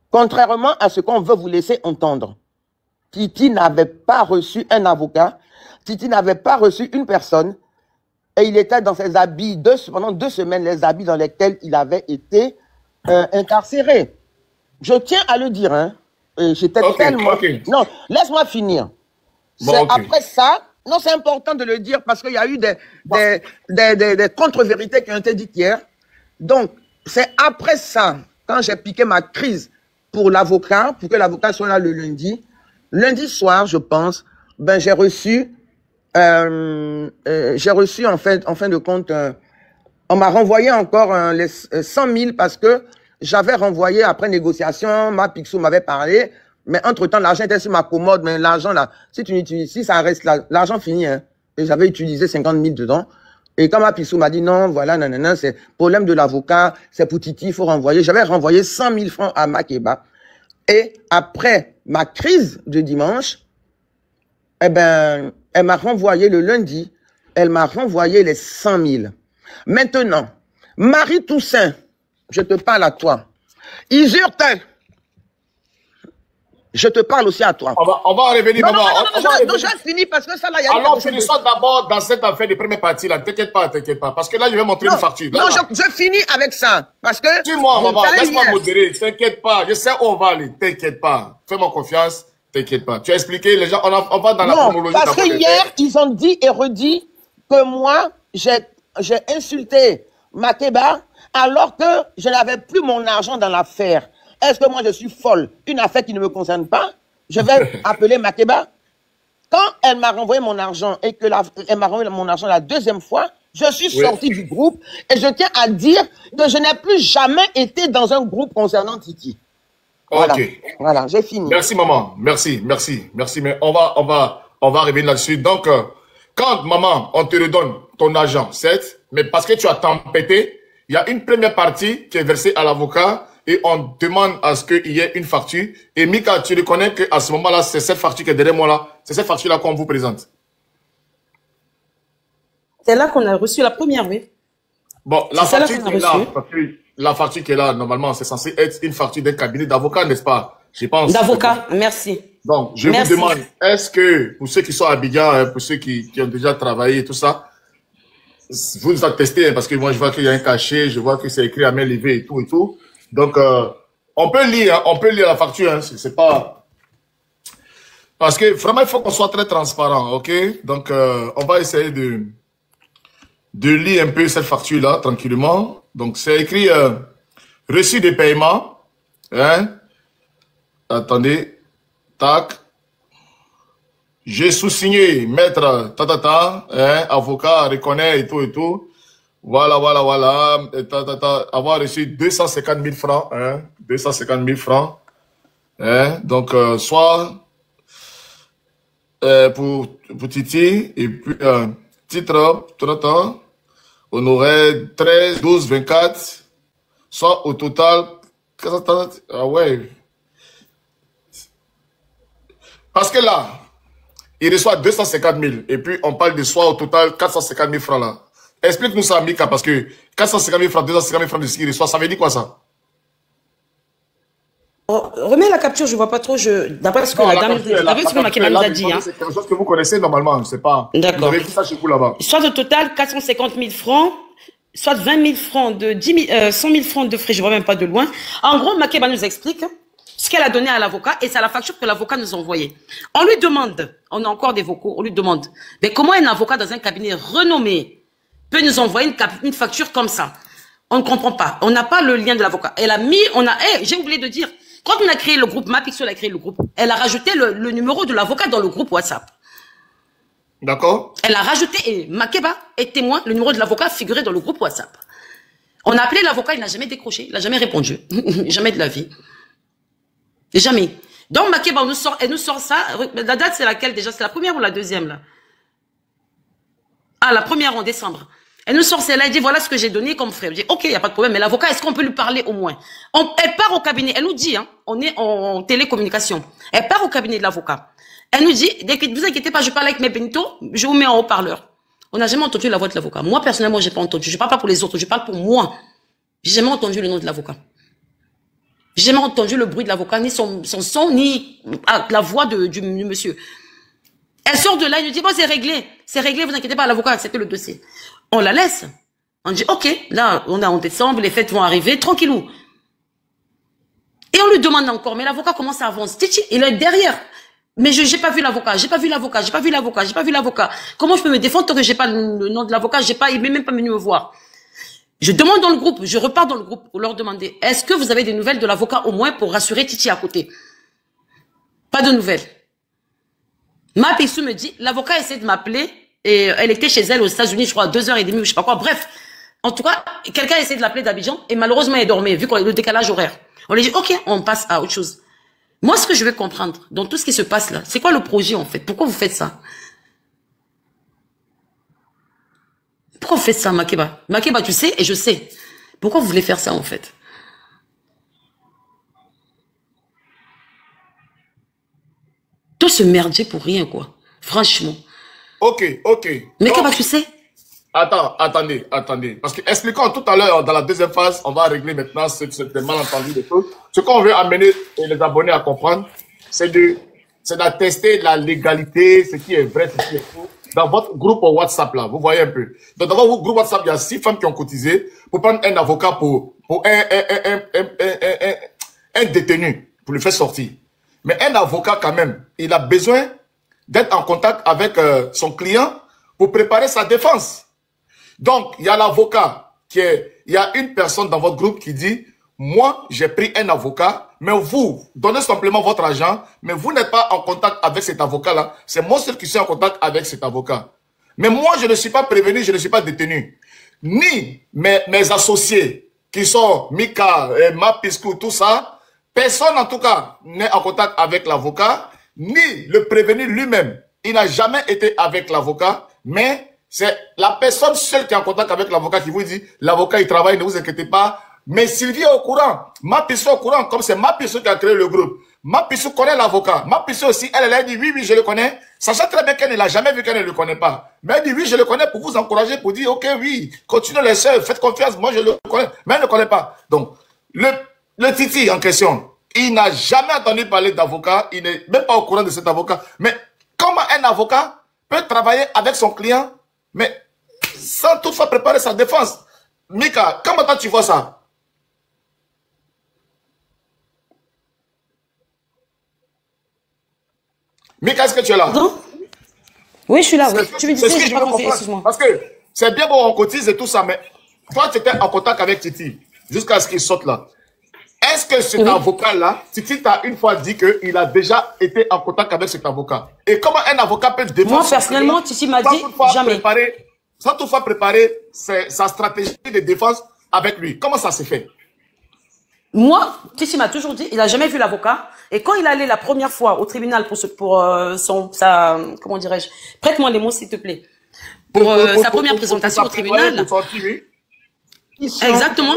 Speaker 3: Contrairement à ce qu'on veut vous laisser entendre, Titi n'avait pas reçu un avocat, Titi n'avait pas reçu une personne, et il était dans ses habits pendant 2 semaines, les habits dans lesquels il avait été incarcéré. Je tiens à le dire, hein. J'étais tellement... Non, laisse-moi finir. Bon, c'est après ça... Non, c'est important de le dire parce qu'il y a eu des contre-vérités qui ont été dites hier. Donc, c'est après ça, quand j'ai piqué ma crise pour l'avocat, pour que l'avocat soit là le lundi. Lundi soir, je pense, ben j'ai reçu en fin de compte, on m'a renvoyé encore les 100 000 parce que j'avais renvoyé après négociation, ma Picsou m'avait parlé, mais entre-temps, l'argent était sur ma commode, mais l'argent là, si ça reste là, l'argent finit, hein. Et j'avais utilisé 50 000 dedans. Et quand ma Picsou m'a dit non, voilà, nanana, c'est problème de l'avocat, c'est pour Titi, il faut renvoyer. J'avais renvoyé 100 000 francs à Makeba. Et après ma crise de dimanche, eh ben, elle m'a renvoyé le lundi, elle m'a renvoyé les 100 000. Maintenant, Marie Toussaint, je te parle à toi. Isurte, je te parle aussi à toi.
Speaker 1: On va revenir, maman.
Speaker 3: Non, j'ai fini parce que ça là, il y a...
Speaker 1: Alors, finissons d'abord dans cette affaire de première partie là. T'inquiète pas. Parce que là, je vais montrer une facture.
Speaker 3: Non, je finis avec ça. Parce que...
Speaker 1: Dis-moi, maman, laisse-moi modérer. T'inquiète pas. Je sais où on va aller. T'inquiète pas. Fais-moi confiance. T'inquiète pas. Tu as expliqué, les gens, on va dans la chronologie.
Speaker 3: Parce que hier, ils ont dit et redit que moi, j'ai insulté Makeba alors que je n'avais plus mon argent dans l'affaire. Est-ce que moi je suis folle? Une affaire qui ne me concerne pas, je vais appeler Makeba. Quand elle m'a renvoyé mon argent et que elle m'a renvoyé mon argent la deuxième fois, je suis sorti du groupe et je tiens à dire que je n'ai plus jamais été dans un groupe concernant Titi. Voilà,
Speaker 1: Ok.
Speaker 3: Voilà, j'ai fini.
Speaker 1: Merci maman, merci. Mais on va on va revenir là-dessus. Donc, quand, maman, on te redonne ton argent, certes, mais parce que tu as tempêté, il y a une première partie qui est versée à l'avocat et on demande à ce qu'il y ait une facture. Et Mika, tu reconnais qu'à ce moment-là, c'est cette facture qui est derrière moi là, c'est cette facture-là qu'on vous présente.
Speaker 2: C'est là qu'on a reçu la première, oui.
Speaker 1: Bon, la facture qui est là, la facture qui est là, normalement, c'est censé être une facture d'un cabinet d'avocat, n'est-ce pas? Je pense.
Speaker 2: D'avocat, merci.
Speaker 1: Donc, je vous demande, est-ce que, pour ceux qui sont à Abidjan, pour ceux qui ont déjà travaillé et tout ça, vous attestez, parce que moi, je vois qu'il y a un cachet, je vois que c'est écrit à main levée et tout et tout. Donc, on peut lire la facture, hein, c'est pas... Parce que vraiment, il faut qu'on soit très transparent, ok? Donc, on va essayer de lire un peu cette facture-là, tranquillement. Donc, c'est écrit reçu de paiement. Hein? Attendez. Tac. J'ai sous-signé, maître, hein? Avocat, reconnaît et tout et tout. Voilà. Avoir reçu 250 000 francs. Hein? 250 000 francs. Hein? Donc, soit pour Titi, et puis titre, honoraire 13, 12, 24, soit au total, ah ouais. Parce que là, il reçoit 250 000, et puis on parle de soit au total 450 000 francs là. Explique-nous ça, Mika, parce que 450 000 francs, 250 000 francs de ce qu'il reçoit, ça veut dire quoi ça?
Speaker 2: Remets la capture, je vois pas trop. D'après ce que la dame, d'après ce que Makeba nous a dit.
Speaker 1: C'est quelque chose que vous connaissez normalement, c'est pas.
Speaker 2: D'accord.
Speaker 1: Vous avez vu ça chez vous là-bas.
Speaker 2: Soit au total 450 000 francs, soit 20 000 francs de 100 000 francs de frais, je vois même pas de loin. En gros, Makeba nous explique ce qu'elle a donné à l'avocat et c'est la facture que l'avocat nous a envoyée. On lui demande, on a encore des vocaux, on lui demande, mais comment un avocat dans un cabinet renommé peut nous envoyer une facture comme ça? On ne comprend pas. On n'a pas le lien de l'avocat. Elle a mis, j'ai oublié de dire. Quand on a créé le groupe, Mapixel a créé le groupe, elle a rajouté le numéro de l'avocat dans le groupe WhatsApp.
Speaker 1: D'accord.
Speaker 2: Elle a rajouté, et Makeba est témoin, le numéro de l'avocat figurait dans le groupe WhatsApp. On a appelé l'avocat, il n'a jamais décroché, il n'a jamais répondu. Jamais de la vie. Jamais. Donc Makeba elle nous sort ça. La date c'est laquelle déjà? C'est la première ou la deuxième là? Ah, la première en décembre. Elle nous sort celle-là, elle dit, voilà ce que j'ai donné comme frère. Je dis, ok, il n'y a pas de problème, mais l'avocat, est-ce qu'on peut lui parler au moins? Elle part au cabinet, elle nous dit, hein, on est en télécommunication. Elle part au cabinet de l'avocat. Elle nous dit, ne vous inquiétez pas, je parle avec mes Benito, je vous mets en haut-parleur. On n'a jamais entendu la voix de l'avocat. Moi, personnellement, j'ai pas entendu. Je parle pas pour les autres, je parle pour moi. J'ai jamais entendu le nom de l'avocat. J'ai jamais entendu le bruit de l'avocat, ni son son, ni la voix du monsieur. Elle sort de là, elle nous dit, bon, c'est réglé, vous inquiétez pas, l'avocat a accepté le dossier. On la laisse. On dit, ok, là, on est en décembre, les fêtes vont arriver, tranquillou. Et on lui demande encore, mais l'avocat commence à avancer. Titi, il est derrière. Mais j'ai pas vu l'avocat, j'ai pas vu l'avocat. Comment je peux me défendre tant que j'ai pas le nom de l'avocat, il m'est même pas venu me voir. Je demande dans le groupe, je repars dans le groupe pour leur demander, est-ce que vous avez des nouvelles de l'avocat au moins pour rassurer Titi à côté? Pas de nouvelles. Ma Pissou me dit, l'avocat essaie de m'appeler, et elle était chez elle aux États-Unis, je crois, à 2h30 ou je sais pas quoi. Bref, en tout cas, quelqu'un a essayé de l'appeler d'Abidjan et malheureusement elle dormait, vu qu'on a le décalage horaire. On lui dit, ok, on passe à autre chose. Moi, ce que je veux comprendre dans tout ce qui se passe là, c'est quoi le projet en fait? Pourquoi vous faites ça? Pourquoi vous faites ça, Makeba? Makeba, tu sais et je sais. Pourquoi vous voulez faire ça en fait? Tout ce merdier pour rien quoi. Franchement.
Speaker 1: Ok.
Speaker 2: Mais comment tu sais?
Speaker 1: Attendez. Parce que expliquons tout à l'heure, dans la deuxième phase, on va régler maintenant ce malentendu de choses. Ce qu'on veut amener les abonnés à comprendre, c'est d'attester la légalité, ce qui est vrai, ce qui est faux, dans votre groupe WhatsApp là. Vous voyez un peu. Donc, dans votre groupe WhatsApp, il y a 6 femmes qui ont cotisé pour prendre un avocat pour un détenu, pour le faire sortir. Mais un avocat, quand même, il a besoin d'être en contact avec son client pour préparer sa défense. Donc, il y a l'avocat il y a une personne dans votre groupe qui dit, moi, j'ai pris un avocat, mais vous, donnez simplement votre argent, mais vous n'êtes pas en contact avec cet avocat-là. C'est moi seul qui suis en contact avec cet avocat. Mais moi, je ne suis pas prévenu, je ne suis pas détenu. Ni mes associés, qui sont Mika, Mapiskou, tout ça, personne en tout cas n'est en contact avec l'avocat, ni le prévenu lui-même. il n'a jamais été avec l'avocat, mais c'est la personne seule qui est en contact avec l'avocat qui vous dit, l'avocat il travaille, ne vous inquiétez pas. Mais Sylvie est au courant, Mapissou est au courant, comme c'est Mapissou qui a créé le groupe. Mapissou connaît l'avocat. Mapissou aussi, elle a dit oui, oui, je le connais. Sachant très bien qu'elle ne l'a jamais vu, qu'elle ne le connaît pas. Mais elle dit oui, je le connais pour vous encourager, pour dire ok, oui, continuez les sœurs, faites confiance, moi je le connais. Mais elle ne le connaît pas. Donc, le Titi en question, il n'a jamais entendu parler d'avocat, il n'est même pas au courant de cet avocat. Mais comment un avocat peut travailler avec son client, mais sans toutefois préparer sa défense? Mika, comment toi tu vois ça? Mika, est-ce que tu es là?
Speaker 2: Pardon? Oui, je suis là, oui. Tu me disais,
Speaker 1: C'est ce que
Speaker 2: j'ai
Speaker 1: je
Speaker 2: pas
Speaker 1: veux
Speaker 2: compris,
Speaker 1: comprendre.
Speaker 2: excuse-moi.
Speaker 1: Parce que c'est bien bon, on cotise et tout ça, mais toi, tu étais en contact avec Titi jusqu'à ce qu'il sorte là. Est-ce que cet avocat-là, Titi t'a une fois dit qu'il a déjà été en contact avec cet avocat? Et comment un avocat peut défendre?
Speaker 2: Moi, personnellement, Titi m'a dit jamais.
Speaker 1: Sans toutefois préparer sa stratégie de défense avec lui. Comment ça s'est fait?
Speaker 2: Moi, Titi m'a toujours dit, il a jamais vu l'avocat. Et quand il allait la première fois au tribunal comment dirais-je, prête-moi les mots s'il te plaît, pour sa première présentation au tribunal. Exactement.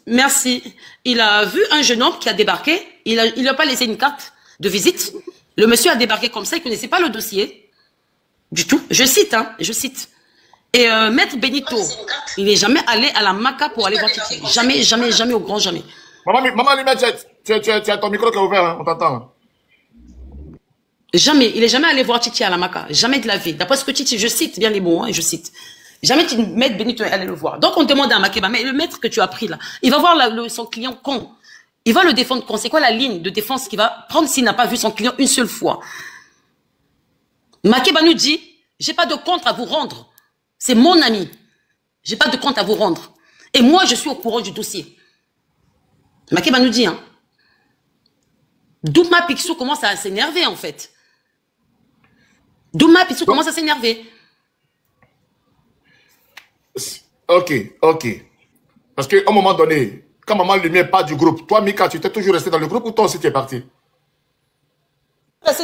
Speaker 2: Merci. Il a vu un jeune homme qui a débarqué. Il n'a pas laissé une carte de visite. Le monsieur a débarqué comme ça. Il connaissait pas le dossier du tout. Je cite, hein, je cite. Et Maître Benito, il n'est jamais allé à la Maca pour aller voir Titi. Jamais, jamais, jamais, au grand jamais.
Speaker 1: Maman Lumière, tu as ton micro qui est ouvert, hein, on t'entend.
Speaker 2: Jamais, il n'est jamais allé voir Titi à la Maca. Jamais de la vie. D'après ce que Titi, je cite bien les mots, hein, je cite. Jamais Maître Benito est allé le voir. Donc on demande à Makeba, mais le maître que tu as pris là, il va voir son client con. Il va le défendre con. C'est quoi la ligne de défense qu'il va prendre s'il n'a pas vu son client une seule fois? Makeba nous dit, j'ai pas de compte à vous rendre. C'est mon ami. J'ai pas de compte à vous rendre. Et moi, je suis au courant du dossier. Makeba nous dit, hein. Douma Picsou commence à s'énerver, en fait. Douma Picsou commence à s'énerver.
Speaker 1: Ok. Parce qu'à un moment donné, quand Maman Lumière part du groupe, toi, Mika, tu t'es toujours resté dans le groupe ou toi aussi tu es parti?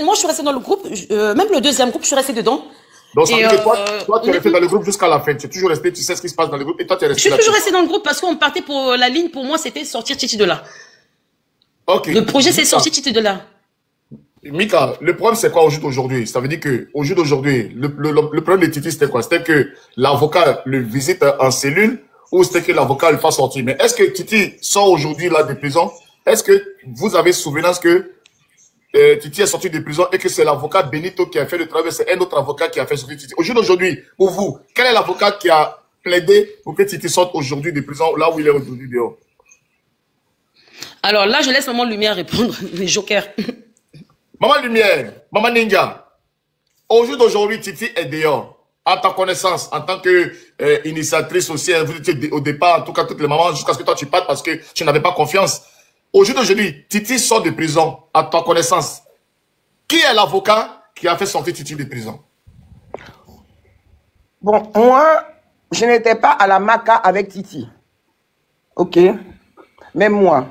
Speaker 2: Moi, je suis resté dans le groupe. Même le deuxième groupe, je suis resté dedans.
Speaker 1: Donc, ça veut dire que toi, tu es resté dans le groupe jusqu'à la fin. Tu es toujours resté, tu sais ce qui se passe dans le groupe et toi, tu es resté.
Speaker 2: Je suis toujours resté dans le groupe parce qu'on partait pour la ligne. Pour moi, c'était sortir Titi de là.
Speaker 1: Ok.
Speaker 2: Le projet, c'est sortir Titi de là.
Speaker 1: Mika, le problème, c'est quoi au jour d'aujourd'hui? Ça veut dire que au jour d'aujourd'hui, le problème de Titi, c'était quoi? C'était que l'avocat le visite en cellule ou c'était que l'avocat le fasse sortir? Mais est-ce que Titi sort aujourd'hui là de prison? Est-ce que vous avez souvenance que Titi est sorti de prison et que c'est l'avocat Benito qui a fait le travail, c'est un autre avocat qui a fait sortir Titi? Au jour d'aujourd'hui, pour vous, quel est l'avocat qui a plaidé pour que Titi sorte aujourd'hui de prison là où il est aujourd'hui dehors?
Speaker 2: Alors là, je laisse Maman Lumière répondre, les jokers.
Speaker 1: Maman Lumière, Maman Ninja, au jour d'aujourd'hui, Titi est dehors. À ta connaissance, en tant que initiatrice aussi, vous étiez au départ, en tout cas toutes les mamans, jusqu'à ce que toi tu partes parce que tu n'avais pas confiance. Au jour d'aujourd'hui, Titi sort de prison, à ta connaissance. Qui est l'avocat qui a fait sortir Titi de prison?
Speaker 3: Bon, moi, je n'étais pas à la Maca avec Titi. Ok? Mais moi,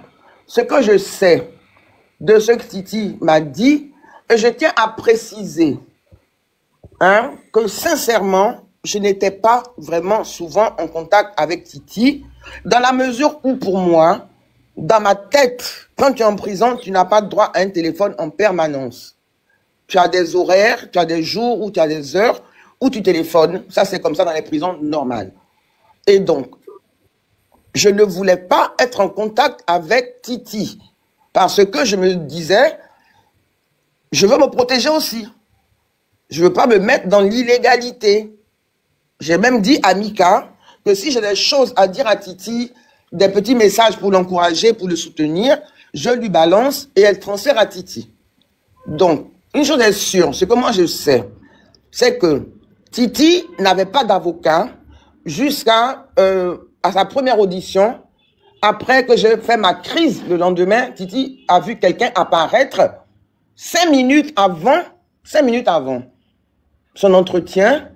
Speaker 3: ce que je sais de ce que Titi m'a dit, et je tiens à préciser que sincèrement, je n'étais pas vraiment souvent en contact avec Titi, dans la mesure où pour moi, dans ma tête, quand tu es en prison, tu n'as pas droit à un téléphone en permanence. Tu as des horaires, tu as des jours ou tu as des heures où tu téléphones. Ça, c'est comme ça dans les prisons normales. Et donc, je ne voulais pas être en contact avec Titi parce que je me disais, je veux me protéger aussi. Je ne veux pas me mettre dans l'illégalité. J'ai même dit à Mika que si j'ai des choses à dire à Titi, des petits messages pour l'encourager, pour le soutenir, je lui balance et elle transfère à Titi. Donc, une chose est sûre, ce que moi je sais, c'est que Titi n'avait pas d'avocat jusqu'à à sa première audition. Après que j'ai fait ma crise le lendemain, Titi a vu quelqu'un apparaître 5 minutes avant son entretien.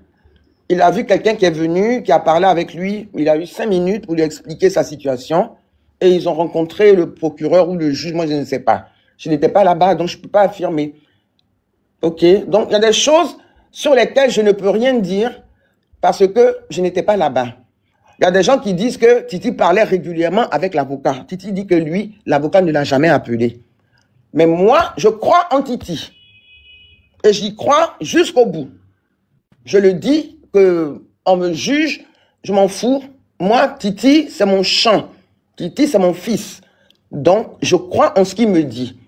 Speaker 3: Il a vu quelqu'un qui est venu, qui a parlé avec lui. Il a eu 5 minutes pour lui expliquer sa situation. Et ils ont rencontré le procureur ou le juge, moi je ne sais pas. Je n'étais pas là-bas, donc je ne peux pas affirmer. Ok, donc il y a des choses sur lesquelles je ne peux rien dire parce que je n'étais pas là-bas. Il y a des gens qui disent que Titi parlait régulièrement avec l'avocat. Titi dit que lui, l'avocat ne l'a jamais appelé. Mais moi, je crois en Titi. Et j'y crois jusqu'au bout. Je le dis que on me juge, je m'en fous. Moi, Titi, c'est mon champ. Titi, c'est mon fils. Donc, je crois en ce qu'il me dit.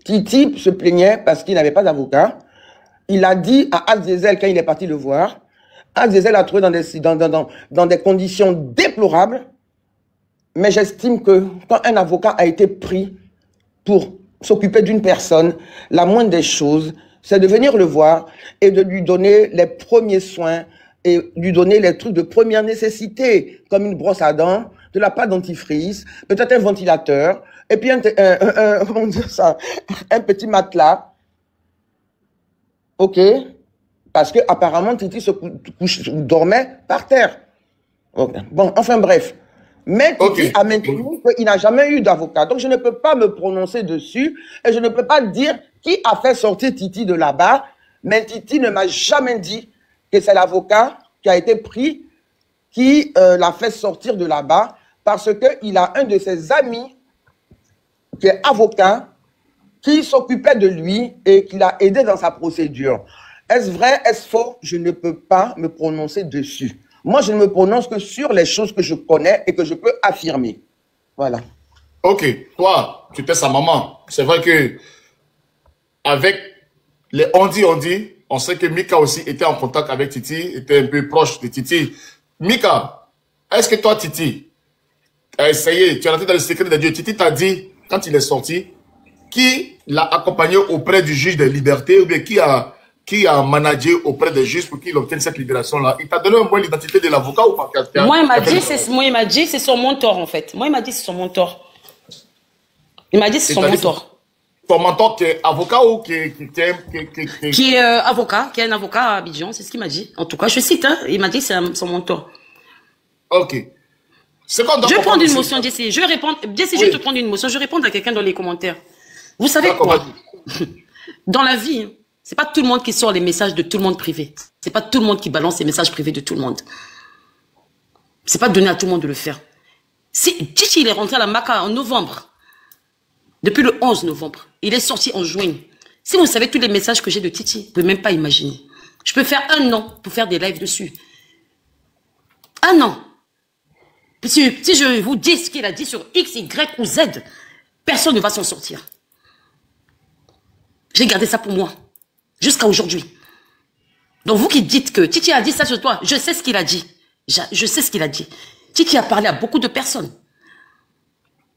Speaker 3: Titi se plaignait parce qu'il n'avait pas d'avocat. Il a dit à Azizel quand il est parti le voir. Azizel a trouvé dans des conditions déplorables. Mais j'estime que quand un avocat a été pris pour s'occuper d'une personne, la moindre des choses, c'est de venir le voir et de lui donner les premiers soins et lui donner les trucs de première nécessité, comme une brosse à dents, de la pâte dentifrice, peut-être un ventilateur, et puis comment dire ça, un petit matelas. Ok? Parce que apparemment Titi dormait par terre. Okay. Bon, enfin bref. Mais Titi a maintenu qu'il n'a jamais eu d'avocat. Donc je ne peux pas me prononcer dessus et je ne peux pas dire qui a fait sortir Titi de là-bas. Mais Titi ne m'a jamais dit que c'est l'avocat qui a été pris qui l'a fait sortir de là-bas parce qu'il a un de ses amis qui est avocat qui s'occupait de lui et qui l'a aidé dans sa procédure. Est-ce vrai, est-ce faux? Je ne peux pas me prononcer dessus. Moi, je ne me prononce que sur les choses que je connais et que je peux affirmer. Voilà.
Speaker 1: Ok, toi, tu étais sa maman. C'est vrai que avec les on-dit, on sait que Mika aussi était en contact avec Titi, était un peu proche de Titi. Mika, est-ce que toi, Titi, a essayé, tu es rentré dans le secret de Dieu, Titi t'a dit, quand il est sorti, qui l'a accompagné auprès du juge des libertés ou bien qui a managé auprès des juges pour qu'il obtienne cette libération-là? Il t'a donné un point l'identité de l'avocat ou pas?
Speaker 2: Moi, il m'a dit, c'est son mentor, en fait. Moi, il m'a dit, c'est son mentor. Il m'a dit, c'est son mentor.
Speaker 1: Ton mentor qui est avocat ou qui
Speaker 2: est avocat, qui est un avocat à Abidjan, c'est ce qu'il m'a dit. En tout cas, je cite, hein, il m'a dit, c'est son mentor.
Speaker 1: Ok. Je
Speaker 2: vais prendre une motion, Jessie. Je vais répondre. Jessie, je vais te prendre une motion. Je vais répondre à quelqu'un dans les commentaires. Vous savez quoi? Dans la vie, c'est pas tout le monde qui sort les messages de tout le monde privé. C'est pas tout le monde qui balance les messages privés de tout le monde. C'est pas donné à tout le monde de le faire. Si Titi il est rentré à la Maca en novembre, depuis le 11 novembre, il est sorti en juin. Si vous savez tous les messages que j'ai de Titi, vous ne pouvez même pas imaginer. Je peux faire 1 an pour faire des lives dessus. 1 an. Si je vous dis ce qu'il a dit sur X, Y ou Z, personne ne va s'en sortir. J'ai gardé ça pour moi. Jusqu'à aujourd'hui. Donc vous qui dites que Titi a dit ça sur toi, je sais ce qu'il a dit. Je sais ce qu'il a dit. Titi a parlé à beaucoup de personnes.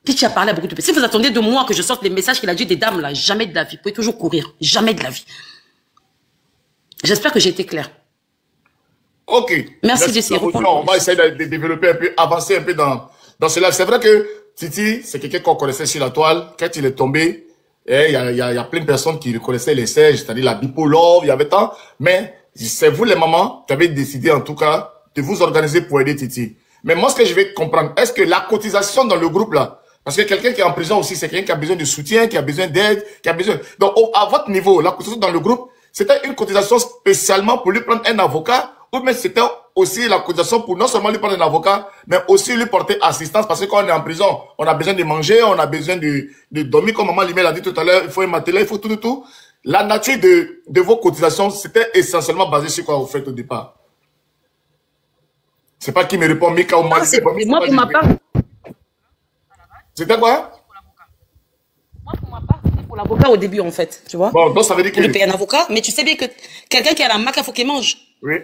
Speaker 2: Titi a parlé à beaucoup de personnes. Si vous attendez de moi que je sorte les messages qu'il a dit des dames là, jamais de la vie. Vous pouvez toujours courir. Jamais de la vie. J'espère que j'ai été clair.
Speaker 1: Ok.
Speaker 2: Merci Jessie.
Speaker 1: On va essayer de développer un peu, avancer un peu dans cela. C'est vrai que Titi, c'est quelqu'un qu'on connaissait sur la toile. Quand il est tombé, il y a plein de personnes qui reconnaissaient les sièges, c'est-à-dire la bipolore, il y avait tant. Mais c'est vous les mamans qui avez décidé en tout cas de vous organiser pour aider Titi. Mais moi, ce que je vais comprendre, est-ce que la cotisation dans le groupe là, parce que quelqu'un qui est en prison aussi, c'est quelqu'un qui a besoin de soutien, qui a besoin d'aide, qui a besoin... Donc, à votre niveau, la cotisation dans le groupe, c'était une cotisation spécialement pour lui prendre un avocat, ou bien c'était aussi la cotisation pour non seulement lui prendre un avocat, mais aussi lui porter assistance, parce que quand on est en prison, on a besoin de manger, on a besoin de dormir, comme maman Limel a dit tout à l'heure, il faut un matelas, il faut tout. La nature de vos cotisations, c'était essentiellement basé sur quoi vous faites au départ? C'est pas qui me répond, Mika ou Mali.
Speaker 2: Moi, pour ma part...
Speaker 1: C'était quoi?
Speaker 2: Moi, pour ma part, c'était pour l'avocat au début, en fait, tu vois.
Speaker 1: Bon, donc ça veut dire que...
Speaker 2: Pour le payer un avocat, mais tu sais bien que quelqu'un qui a la maca, il faut qu'il mange.
Speaker 1: Oui.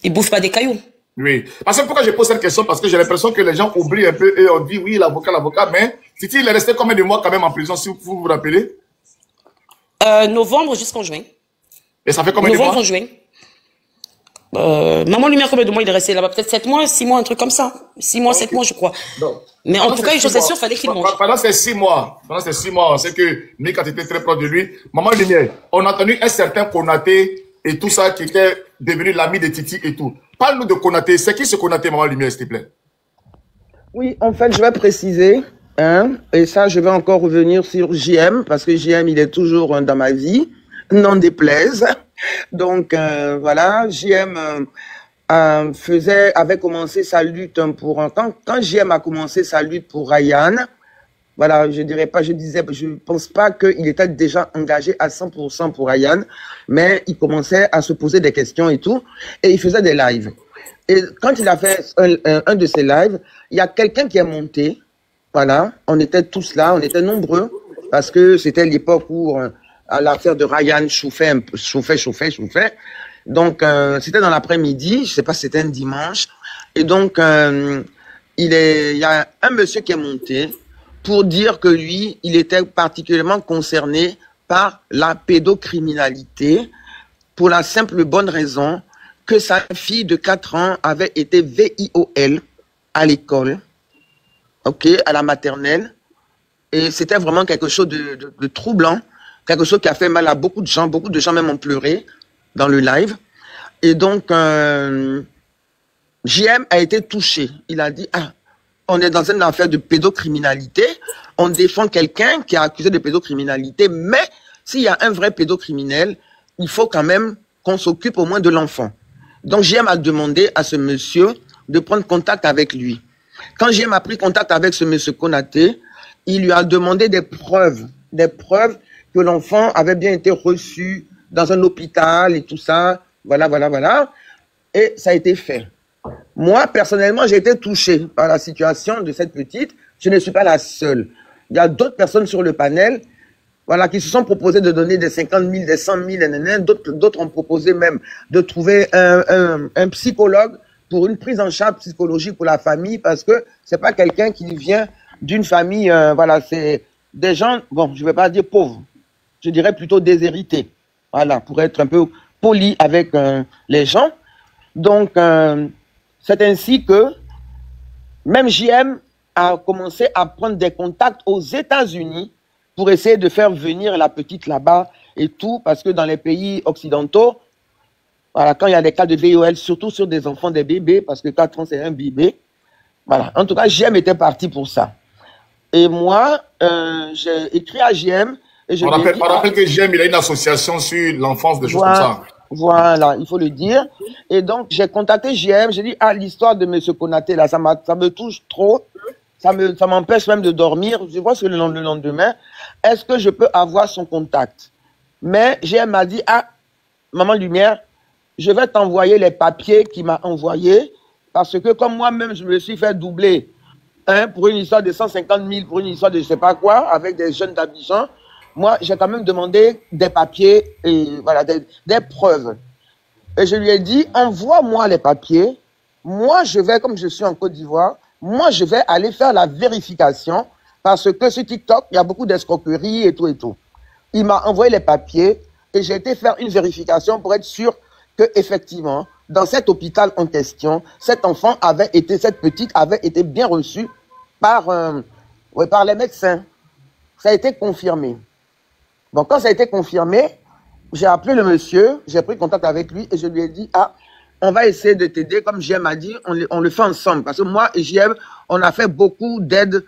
Speaker 2: Il bouffe pas des cailloux.
Speaker 1: Oui. Parce que pourquoi je pose cette question? Parce que j'ai l'impression que les gens oublient un peu et on dit oui, l'avocat, mais Titi, il est resté combien de mois quand même en prison, si vous vous rappelez?
Speaker 2: Novembre jusqu'en juin.
Speaker 1: Et ça fait combien de mois?
Speaker 2: Novembre en juin. Maman Lumière, combien de mois il est resté là-bas? Peut-être 7 mois, 6 mois, un truc comme ça. 6 mois, 7 mois, je crois. Donc, mais en tout cas, je sais sûr, il fallait qu'il mange.
Speaker 1: Pendant ces 6 mois, on sait que Mika était très proche de lui. Maman Lumière, on a entendu un certain Konaté et tout ça qui était devenu l'ami de Titi et tout. Parle-nous de Konaté. C'est qui ce Konaté, Maman Lumière, s'il te plaît?
Speaker 3: Oui, en fait, je vais préciser, hein, et ça, je vais encore revenir sur JM, parce que JM, il est toujours dans ma vie. n'en déplaise. Donc, voilà, JM avait commencé sa lutte pour... Quand JM a commencé sa lutte pour Ryan, voilà, je pense pas qu'il était déjà engagé à 100% pour Ryan, mais il commençait à se poser des questions et tout, et il faisait des lives. Et quand il a fait un de ses lives, il y a quelqu'un qui est monté, voilà, on était tous là, on était nombreux, parce que c'était l'époque où l'affaire de Ryan chauffait. Donc, c'était dans l'après-midi, je sais pas si c'était un dimanche, et donc, il y a un monsieur qui est monté pour dire que lui, il était particulièrement concerné par la pédocriminalité, pour la simple bonne raison que sa fille de 4 ans avait été VIOL à l'école, ok, à la maternelle, et c'était vraiment quelque chose de troublant, quelque chose qui a fait mal à beaucoup de gens même ont pleuré dans le live, et donc JM a été touché, il a dit, ah, on est dans une affaire de pédocriminalité, on défend quelqu'un qui est accusé de pédocriminalité, mais s'il y a un vrai pédocriminel, il faut quand même qu'on s'occupe au moins de l'enfant. Donc JM a demandé à ce monsieur de prendre contact avec lui. Quand JM a pris contact avec ce monsieur Konaté, il lui a demandé des preuves que l'enfant avait bien été reçu dans un hôpital et tout ça, voilà. Et ça a été fait. Moi, personnellement, j'ai été touché par la situation de cette petite. Je ne suis pas la seule. Il y a d'autres personnes sur le panel, voilà, qui se sont proposées de donner des 50 000, des 100 000, d'autres ont proposé même de trouver un psychologue pour une prise en charge psychologique pour la famille, parce que c'est pas quelqu'un qui vient d'une famille, voilà, c'est des gens, bon, je vais pas dire pauvres, je dirais plutôt déshérités, voilà, pour être un peu poli avec les gens. Donc, c'est ainsi que même JM a commencé à prendre des contacts aux États-Unis pour essayer de faire venir la petite là-bas et tout, parce que dans les pays occidentaux, voilà, quand il y a des cas de VIOL, surtout sur des enfants, des bébés, parce que 4 ans, c'est un bébé. Voilà. En tout cas, JM était parti pour ça. Et moi, j'ai écrit à JM. Et je
Speaker 1: on rappelle que JM, il a une association sur l'enfance, des choses comme ça.
Speaker 3: Voilà, il faut le dire. Et donc, j'ai contacté JM. J'ai dit, ah, l'histoire de M. Konaté, là, ça me touche trop. Ça m'empêche même de dormir. Je vois que le lendemain, est-ce que je peux avoir son contact? Mais JM m'a dit, ah, Maman Lumière, je vais t'envoyer les papiers qu'il m'a envoyés, parce que comme moi-même, je me suis fait doubler, hein, pour une histoire de 150 000, pour une histoire de je sais pas quoi, avec des jeunes d'Abidjan, moi, j'ai quand même demandé des papiers et voilà, des preuves. Et je lui ai dit, envoie-moi les papiers. Moi, je vais, comme je suis en Côte d'Ivoire, moi, je vais aller faire la vérification, parce que sur TikTok, il y a beaucoup d'escroqueries et tout et tout. Il m'a envoyé les papiers et j'ai été faire une vérification pour être sûr que, effectivement, dans cet hôpital en question, cette petite avait été bien reçue par les médecins. Ça a été confirmé. Bon, quand ça a été confirmé, j'ai appelé le monsieur, j'ai pris contact avec lui et je lui ai dit, ah, on va essayer de t'aider, comme JM a dit, on le fait ensemble. Parce que moi et JM, on a fait beaucoup d'aide,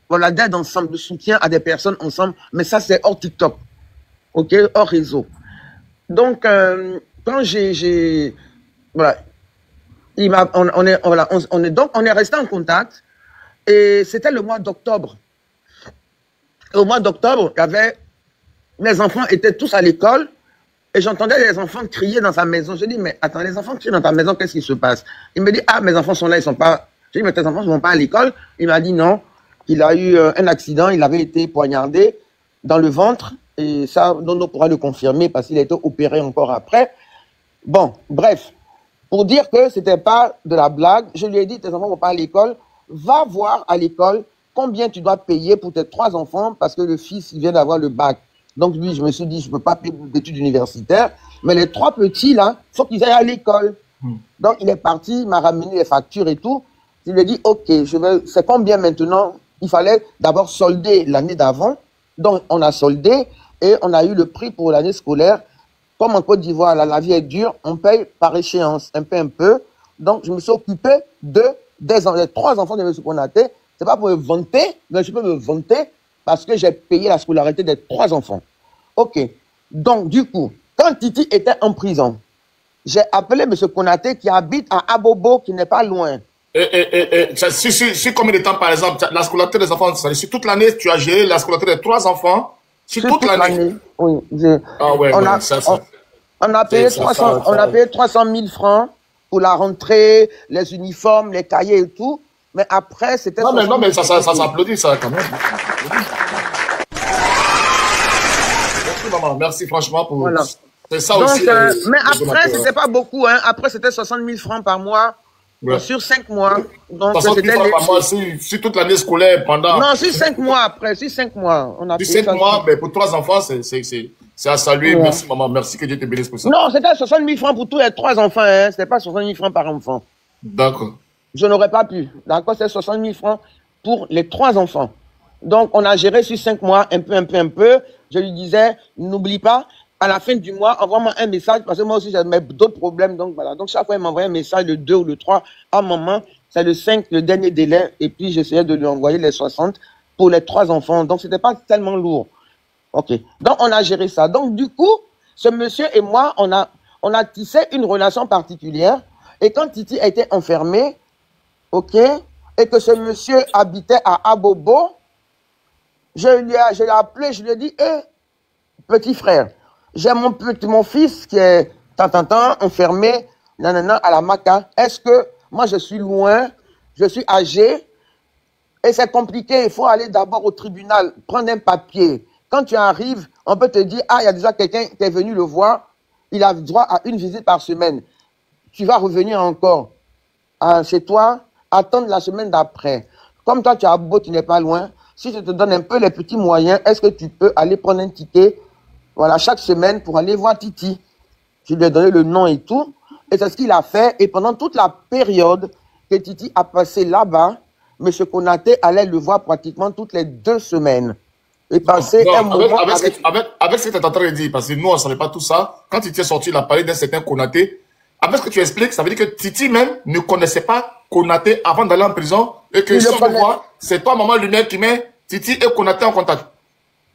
Speaker 3: voilà, d'aide ensemble, de soutien à des personnes ensemble, mais ça c'est hors TikTok, ok, hors réseau. Donc, quand voilà, on est resté en contact et c'était le mois d'octobre. Au mois d'octobre, mes enfants étaient tous à l'école et j'entendais les enfants crier dans sa maison. Je dis, mais attends, les enfants crient dans ta maison, qu'est-ce qui se passe? Il me dit, ah, mes enfants sont là, ils sont pas. Je dis, mais tes enfants ne vont pas à l'école? Il m'a dit non, il a eu un accident, il avait été poignardé dans le ventre et ça, Nono pourra le confirmer parce qu'il a été opéré encore après. Bon, bref, pour dire que c'était pas de la blague, je lui ai dit, tes enfants ne vont pas à l'école, va voir à l'école combien tu dois payer pour tes 3 enfants parce que le fils, il vient d'avoir le bac. Donc lui, je me suis dit, je ne peux pas payer d'études universitaires, mais les 3 petits, là, il faut qu'ils aillent à l'école. Donc il est parti, il m'a ramené les factures et tout. Je lui ai dit, ok, c'est combien maintenant? Il fallait d'abord solder l'année d'avant. Donc on a soldé et on a eu le prix pour l'année scolaire. Comme en Côte d'Ivoire, la vie est dure, on paye par échéance, un peu. Donc je me suis occupé des 3 enfants de M. Konaté. C'est pas pour me vanter, mais je peux me vanter parce que j'ai payé la scolarité des 3 enfants. Ok. Donc, du coup, quand Titi était en prison, j'ai appelé M. Konaté qui habite à Abobo, qui n'est pas loin.
Speaker 1: Si combien de temps, par exemple, la scolarité des enfants, si toute l'année, tu as géré la scolarité des 3 enfants, si toute l'année.
Speaker 3: Oui.
Speaker 1: Ah ouais,
Speaker 3: on a payé 300 000 francs pour la rentrée, les uniformes, les cahiers et tout. Mais après, c'était...
Speaker 1: Non, mais ça s'applaudit, ça, quand même. Merci, maman. Merci, franchement, pour...
Speaker 3: Voilà.
Speaker 1: C'est ça
Speaker 3: donc,
Speaker 1: aussi.
Speaker 3: Mais après, c'était pas beaucoup. Hein. Après, c'était 60 000 francs par mois. Ouais. Sur 5 mois. Donc,
Speaker 1: 60 000 francs par mois, si toute l'année scolaire pendant...
Speaker 3: Non, sur 5 mois après. Sur 5 mois. On a
Speaker 1: sur 5 mois, mais pour 3 enfants, c'est à saluer. Ouais. Merci, maman. Merci, que Dieu te bénisse pour ça.
Speaker 3: Non, c'était 60 000 francs pour tous les 3 enfants. Hein. C'était pas 60 000 francs par enfant.
Speaker 1: D'accord.
Speaker 3: Je n'aurais pas pu. D'accord, c'est 60 000 francs pour les 3 enfants. Donc, on a géré sur 5 mois, un peu. Je lui disais, n'oublie pas, à la fin du mois, envoie-moi un message, parce que moi aussi, j'avais d'autres problèmes. Donc, voilà. Donc, chaque fois, il m'envoyait un message, le 2 ou le 3. À un moment, c'est le 5, le dernier délai. Et puis, j'essayais de lui envoyer les 60 pour les 3 enfants. Donc, c'était pas tellement lourd. OK. Donc, on a géré ça. Donc, du coup, ce monsieur et moi, on a tissé une relation particulière. Et quand Titi a été enfermé, OK, et que ce monsieur habitait à Abobo, je l'ai appelé, je lui ai dit, petit frère, j'ai mon fils qui est enfermé, à la Maca. Est-ce que moi je suis loin, je suis âgé, et c'est compliqué, il faut aller d'abord au tribunal, prendre un papier. Quand tu arrives, on peut te dire, il y a déjà quelqu'un qui est venu le voir, il a droit à une visite par semaine. Tu vas revenir encore chez toi, attendre la semaine d'après. Comme toi, tu as beau, tu n'es pas loin. Si je te donne un peu les petits moyens, est-ce que tu peux aller prendre un ticket, voilà, chaque semaine pour aller voir Titi? Je lui ai donné le nom et tout. Et c'est ce qu'il a fait. Et pendant toute la période que Titi a passé là-bas, M. Konaté allait le voir pratiquement toutes les 2 semaines. Et passer un moment
Speaker 1: avec ce que tu es en train de dire, parce que nous, on ne savait pas tout ça. Quand Titi est sorti, il a parlé d'un certain Konaté. Avec ce que tu expliques, ça veut dire que Titi même ne connaissait pas Konaté avant d'aller en prison et que si on le voit, c'est toi, Maman Lumière, qui met Titi et Konaté en contact.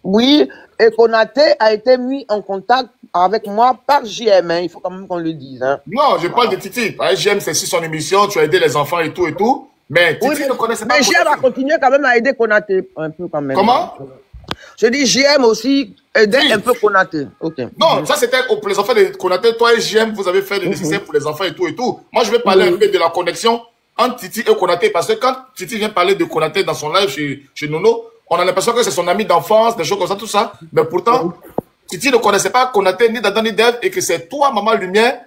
Speaker 3: Oui, et Konaté a été mis en contact avec moi par JM, hein. Il faut quand même qu'on le dise. Hein.
Speaker 1: Non, je parle de Titi. JM, c'est sur son émission, tu as aidé les enfants et tout. Mais Titi ne connaissait pas
Speaker 3: Konaté. Mais JM a continué quand même à aider Konaté un peu quand même.
Speaker 1: Comment?
Speaker 3: Je dis JM aussi aidait un peu Konaté. Okay.
Speaker 1: Non, ça c'était pour les enfants de Konaté. Toi et JM, vous avez fait le nécessaire pour les enfants et tout. Moi, je vais parler un peu de la connexion entre Titi et Konaté. Parce que quand Titi vient parler de Konaté dans son live chez Nono, on a l'impression que c'est son ami d'enfance, des choses comme ça, tout ça. Mais pourtant, Titi ne connaissait pas Konaté, ni d'Adam, ni d'Ève, et que c'est toi, Maman Lumière,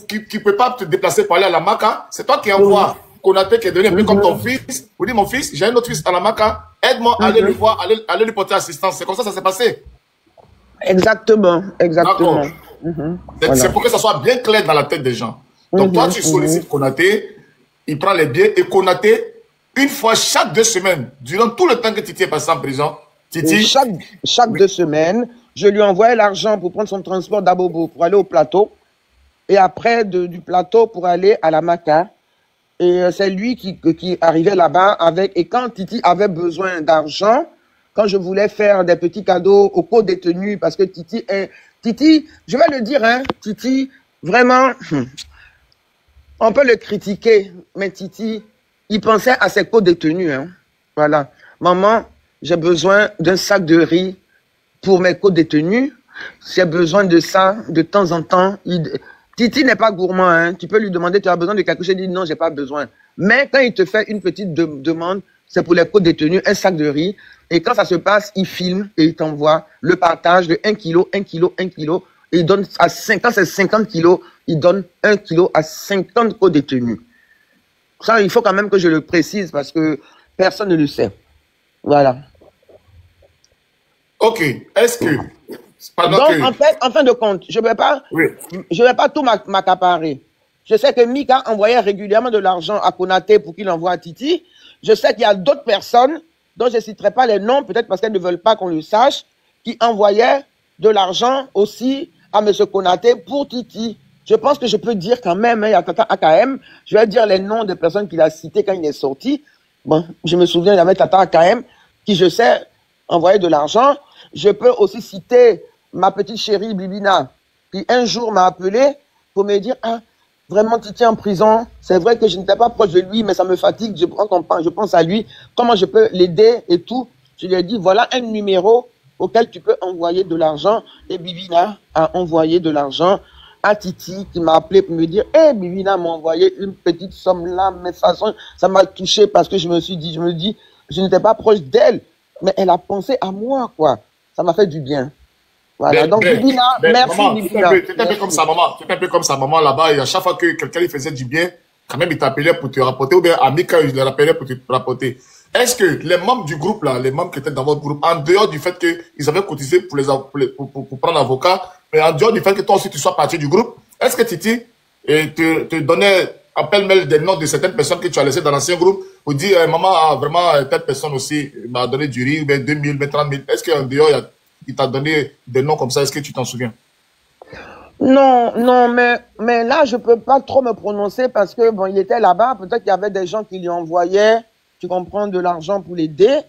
Speaker 1: qui ne peut pas te déplacer pour aller à la Maca. C'est toi qui envoie Konaté, qui est devenu un peu comme ton fils. Vous dites, mon fils, j'ai un autre fils à la Maca. Aide-moi à aller le voir, aller lui porter assistance. C'est comme ça que ça s'est passé.
Speaker 3: Exactement.
Speaker 1: C'est pour que ça soit bien clair dans la tête des gens. Donc toi, tu sollicites Konaté, il prend les billets, et Konaté, une fois chaque 2 semaines, durant tout le temps que Titi est passé en prison, Titi...
Speaker 3: Chaque 2 semaines, je lui envoyais l'argent pour prendre son transport d'Abobo, pour aller au plateau, et après du plateau pour aller à la Maca. Et c'est lui qui arrivait là-bas avec... Et quand Titi avait besoin d'argent, quand je voulais faire des petits cadeaux aux co-détenus, parce que Titi, je vais le dire, hein, Titi, vraiment, on peut le critiquer, mais Titi, il pensait à ses co-détenus. Hein. Voilà. Maman, j'ai besoin d'un sac de riz pour mes co-détenus. J'ai besoin de ça de temps en temps. Titi n'est pas gourmand. Hein. Tu peux lui demander, tu as besoin de quelque chose? Il dit non, j'ai pas besoin. Mais quand il te fait une petite demande, c'est pour les co-détenus, un sac de riz. Et quand ça se passe, il filme et il t'envoie le partage de 1 kilo, 1 kilo, 1 kilo. Et il donne à 50, c'est 50 kilos, il donne 1 kilo à 50 co-détenus. Ça, il faut quand même que je le précise parce que personne ne le sait. Voilà.
Speaker 1: Ok. Est-ce que...
Speaker 3: Donc, en fin de compte, je ne vais pas tout m'accaparer. Je sais que Mika envoyait régulièrement de l'argent à Konaté pour qu'il envoie à Titi. Je sais qu'il y a d'autres personnes dont je ne citerai pas les noms, peut-être parce qu'elles ne veulent pas qu'on le sache, qui envoyaient de l'argent aussi à M. Konaté pour Titi. Je pense que je peux dire quand même, il y a Tata AKM, je vais dire les noms des personnes qu'il a citées quand il est sorti. Bon, je me souviens, il y avait Tata AKM, qui je sais envoyait de l'argent. Je peux aussi citer ma petite chérie Bibina, qui un jour m'a appelé pour me dire, ah, vraiment, Titi en prison. C'est vrai que je n'étais pas proche de lui, mais ça me fatigue. Je pense à lui. Comment je peux l'aider et tout. Je lui ai dit, voilà un numéro auquel tu peux envoyer de l'argent. Et Bibina a envoyé de l'argent à Titi, qui m'a appelé pour me dire, hé, Bibina m'a envoyé une petite somme là, mais de toute façon, ça m'a touché parce que je me dis, je n'étais pas proche d'elle, mais elle a pensé à moi, quoi. Ça m'a fait du bien. Voilà, donc Bibina, merci Bibina.
Speaker 1: C'était un peu comme sa maman. C'était un peu comme sa maman là-bas. Et à chaque fois que quelqu'un lui faisait du bien, quand même, il t'appelait pour te rapporter. Ou bien Amika, il le rappelait pour te rapporter. Est-ce que les membres du groupe, là, les membres qui étaient dans votre groupe, en dehors du fait qu'ils avaient cotisé pour prendre un avocat, mais en dehors du fait que toi aussi tu sois parti du groupe, est-ce que Titi te donnait en pêle-mêle des noms de certaines personnes que tu as laissées dans l'ancien groupe pour dire, maman, vraiment, telle personne aussi m'a donné du riz, 2 000, 30 000. Est-ce qu'en dehors, il t'a donné des noms comme ça? Est-ce que tu t'en souviens?
Speaker 3: Non, mais là, je peux pas trop me prononcer parce que, bon, il était là-bas. Peut-être qu'il y avait des gens qui lui envoyaient, tu comprends, de l'argent pour l'aider.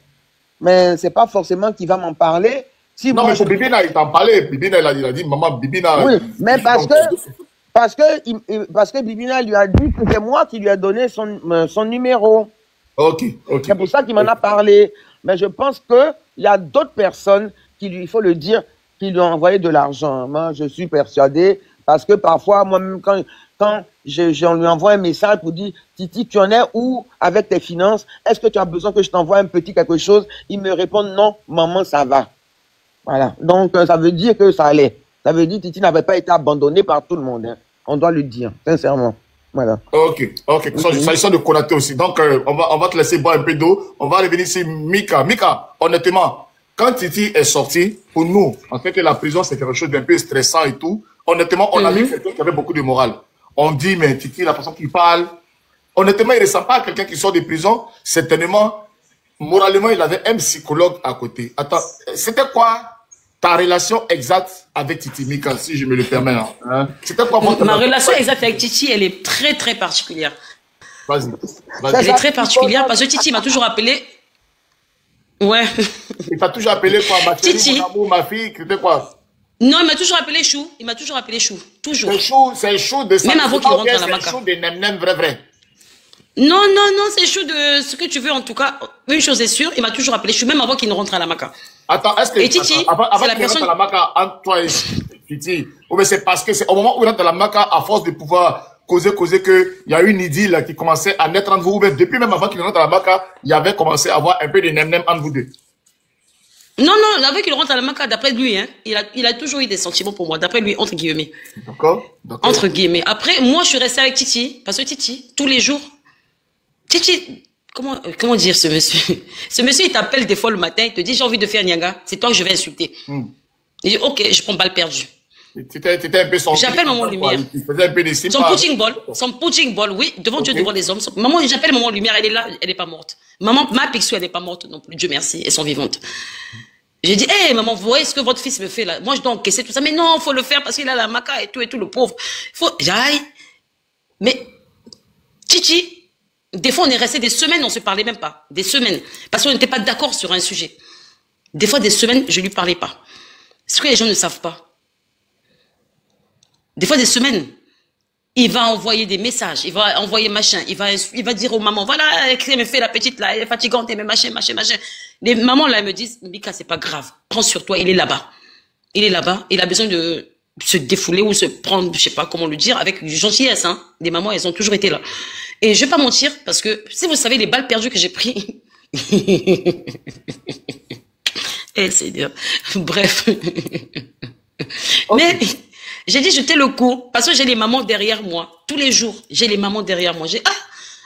Speaker 3: Mais c'est pas forcément qu'il va m'en parler. Si
Speaker 1: non,
Speaker 3: moi,
Speaker 1: mais pour Bibina, il t'en parlait. Bibina, il a dit, maman, Bibina.
Speaker 3: Oui, mais parce que Bibina lui a dit que c'est moi qui lui ai donné son numéro.
Speaker 1: Ok.
Speaker 3: C'est pour ça qu'il m'en a parlé. Mais je pense qu'il y a d'autres personnes qui lui, il faut le dire, qui lui ont envoyé de l'argent. Moi, je suis persuadé, parce que parfois, moi-même, quand on lui envoie un message pour dire, Titi, tu en es où avec tes finances? Est-ce que tu as besoin que je t'envoie un petit quelque chose? Il me répond, non, maman, ça va. Voilà. Donc, ça veut dire que ça allait. Ça veut dire que Titi n'avait pas été abandonné par tout le monde. Hein. On doit le dire, sincèrement. Voilà.
Speaker 1: Ok. S'agissant de Konaté aussi. Donc, on va te laisser boire un peu d'eau. On va revenir ici, Mika. Mika, honnêtement, quand Titi est sorti, pour nous, en fait, que la prison, c'est quelque chose d'un peu stressant et tout. Honnêtement, on a vu quelqu'un qui avait beaucoup de morale. On dit, mais Titi, la façon qu'il parle, honnêtement, il ne ressemble pas à quelqu'un qui sort de prison. Certainement, moralement, il avait un psychologue à côté. Attends, c'était quoi ta relation exacte avec Titi, Mika, si je me le permets? Hein? C'était quoi
Speaker 2: ma relation exacte avec Titi, elle est très, très particulière.
Speaker 1: Vas-y.
Speaker 2: Elle est très particulière parce que Titi m'a toujours appelé. Ouais.
Speaker 1: Il t'a toujours appelé quoi? Ma chérie,
Speaker 2: Titi.
Speaker 1: mon amour, ma fille, c'était quoi?
Speaker 2: Non, il m'a toujours appelé Chou. Il m'a toujours appelé Chou. Toujours.
Speaker 1: C'est Chou de ça.
Speaker 2: Même avant qu'il rentre à la maca.
Speaker 1: C'est Chou de Nem, vrai.
Speaker 2: Non, c'est Chou de ce que tu veux en tout cas. Une chose est sûre, il m'a toujours appelé Chou, même avant qu'il ne rentre à la maca.
Speaker 1: Attends, est-ce que...
Speaker 2: Et Titi,
Speaker 1: avant
Speaker 2: c'est la
Speaker 1: qu'il
Speaker 2: personne...
Speaker 1: rentre à la maca, entre toi et Titi, ou bien c'est parce que c'est au moment où il rentre à la maca, à force de pouvoir causer qu'il y a une idylle qui commençait à naître entre vous, ou bien depuis même avant qu'il rentre à la maca, il y avait commencé à avoir un peu de Nem entre vous deux.
Speaker 2: Non, avec qu'il rentre à la maca, d'après lui, hein, il a toujours eu des sentiments pour moi, d'après lui, entre guillemets.
Speaker 1: D'accord.
Speaker 2: Entre guillemets. Après, moi, je suis restée avec Titi, parce que Titi, tous les jours, Titi, comment dire ce monsieur? Ce monsieur, il t'appelle des fois le matin, il te dit, j'ai envie de faire Nyanga, c'est toi que je vais insulter. Il dit, ok, je prends balle perdue.
Speaker 1: T'étais un peu son...
Speaker 2: J'appelle Maman Lumière.
Speaker 1: Il faisait un peu des
Speaker 2: Son punching ball, oui, devant Dieu, devant les hommes. Maman, j'appelle Maman Lumière, elle est là, elle n'est pas morte. Maman, ma Picsou, elle n'est pas morte non plus, Dieu merci, elles sont vivantes. J'ai dit, hé, maman, vous voyez ce que votre fils me fait là? Moi, je dois encaisser tout ça. Mais non, il faut le faire parce qu'il a la maca et tout, le pauvre. J'aille. Mais, Titi, des fois, on est resté des semaines, on ne se parlait même pas. Des semaines. Parce qu'on n'était pas d'accord sur un sujet. Des fois, des semaines, je ne lui parlais pas. Ce que les gens ne savent pas. Des fois, des semaines, il va envoyer des messages, il va envoyer machin, il va dire aux mamans, voilà, elle me fait la petite là, elle est fatigante, mais machin. Les mamans là, elles me disent, Mika, c'est pas grave, prends sur toi, il est là-bas. Il est là-bas, il a besoin de se défouler ou se prendre, je sais pas comment le dire, avec gentillesse, hein. Les mamans, elles ont toujours été là. Et je vais pas mentir, parce que, si vous savez, les balles perdues que j'ai pris, eh, c'est dur. Bref. Okay. Mais, j'ai dit, jeter le coup, parce que j'ai les mamans derrière moi. Tous les jours, j'ai les mamans derrière moi. J'ai,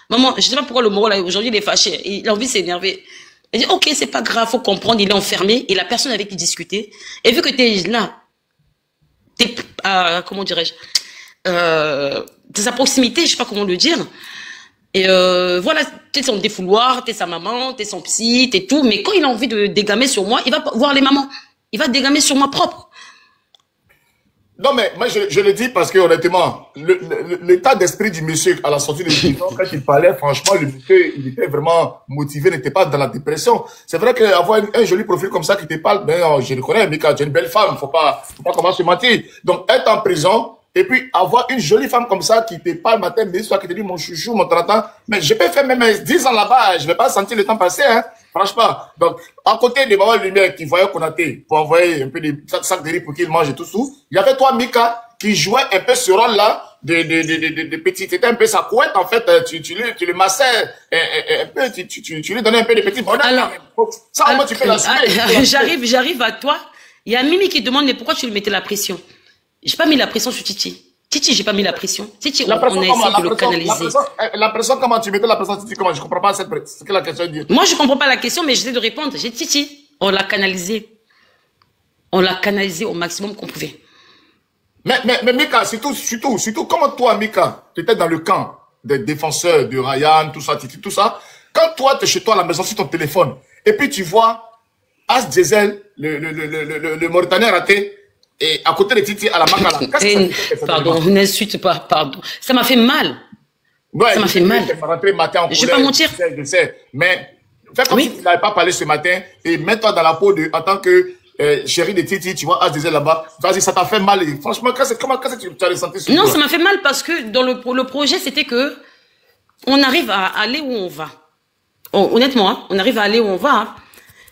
Speaker 2: maman, je sais pas pourquoi le mot là, aujourd'hui, il est fâché. Il a envie de s'énerver. Elle dit, ok, c'est pas grave, faut comprendre, il est enfermé. Et la personne avec qui discuter. Et vu que t'es là, comment dirais-je, t'es à proximité, je sais pas comment le dire. Et voilà, t'es son défouloir, t'es sa maman, t'es son psy, t'es tout. Mais quand il a envie de dégamer sur moi, il va voir les mamans. Il va dégamer sur moi propre.
Speaker 1: Non, mais moi, je le dis parce que, honnêtement, l'état d'esprit du monsieur à la sortie de prison, quand il parlait, franchement, le monsieur, il était vraiment motivé, n'était pas dans la dépression. C'est vrai qu'avoir un joli profil comme ça qui te parle, ben, je le connais, Mika, tu es une belle femme, faut pas commencer à se mentir. Donc, être en prison, et puis avoir une jolie femme comme ça qui te parle matin, midi, soir, qui te dit mon chouchou, mon tratin, mais je peux faire même 10 ans là-bas, je vais pas sentir le temps passer, hein. Franchement. Donc, à côté de Maman Lumière qui voyait Konaté pour envoyer un peu de sacs de riz pour qu'il mange et tout ça, il y avait toi, Mika, qui jouait un peu ce rôle-là de petit. C'était un peu sa couette, en fait. Tu le massais un peu, tu lui donnais un peu de petits bonheurs.
Speaker 2: Alors,
Speaker 1: ça, au moins, tu peux l'assumer.
Speaker 2: j'arrive à toi. Il y a Mimi qui demande, mais pourquoi tu lui mettais la pression? J'ai pas mis la pression sur Titi. Titi, j'ai pas mis la pression. Titi, on a essayé de le canaliser.
Speaker 1: La pression, comment tu mettais la pression, Titi? Comment? Je comprends pas cette pression. C'est que la question dit.
Speaker 2: Moi, je comprends pas la question, mais j'essaie de répondre. J'ai Titi. On l'a canalisé. On l'a canalisé au maximum qu'on pouvait.
Speaker 1: Mais Mika, surtout, comment toi, Mika, tu étais dans le camp des défenseurs de Ryan, tout ça, Titi, tout ça. Quand toi, tu es chez toi à la maison sur ton téléphone, et puis tu vois As Diesel, le Mauritanien raté, et à côté de Titi à la Makala.
Speaker 2: Pardon, n'insulte pas, pardon. Ça m'a fait mal.
Speaker 1: Ouais,
Speaker 2: ça m'a fait mal.
Speaker 1: Je
Speaker 2: vais pas mentir.
Speaker 1: Je sais, mais fais comme si tu n'avais pas parlé ce matin et mets-toi dans la peau en tant que chérie de Titi, tu vois, As Diesel là-bas. Vas-y, ça t'a fait mal. Et franchement, comment tu as ressenti
Speaker 2: Non, ça m'a fait mal parce que dans le projet, c'était que on arrive à aller où on va. Honnêtement, hein, on arrive à aller où on va. Hein.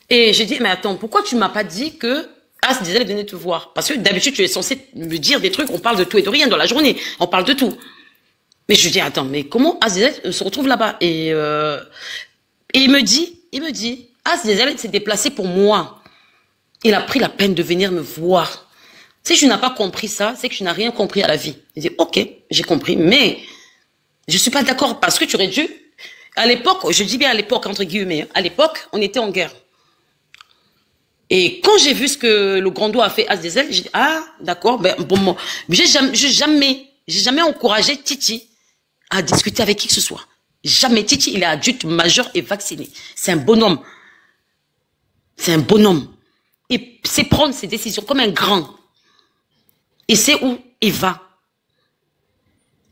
Speaker 2: Et j'ai dit, mais attends, pourquoi tu m'as pas dit que As Diesel venait te voir? Parce que d'habitude, tu es censé me dire des trucs, on parle de tout et de rien dans la journée. On parle de tout. Mais je dis, attends, mais comment As Diesel se retrouve là-bas? Et il me dit, As Diesel s'est déplacé pour moi. Il a pris la peine de venir me voir. Si tu n'as pas compris ça, c'est que tu n'as rien compris à la vie. Il dit, ok, j'ai compris, mais je suis pas d'accord parce que tu aurais dû, à l'époque, je dis bien à l'époque, entre guillemets, à l'époque, on était en guerre. Et quand j'ai vu ce que le grand dos a fait As Diesel, j'ai dit, ah, d'accord, ben, bon, moi, j'ai jamais encouragé Titi à discuter avec qui que ce soit. Jamais. Titi, il est adulte, majeur et vacciné. C'est un bonhomme. C'est un bonhomme. Il sait prendre ses décisions comme un grand. Il sait où il va.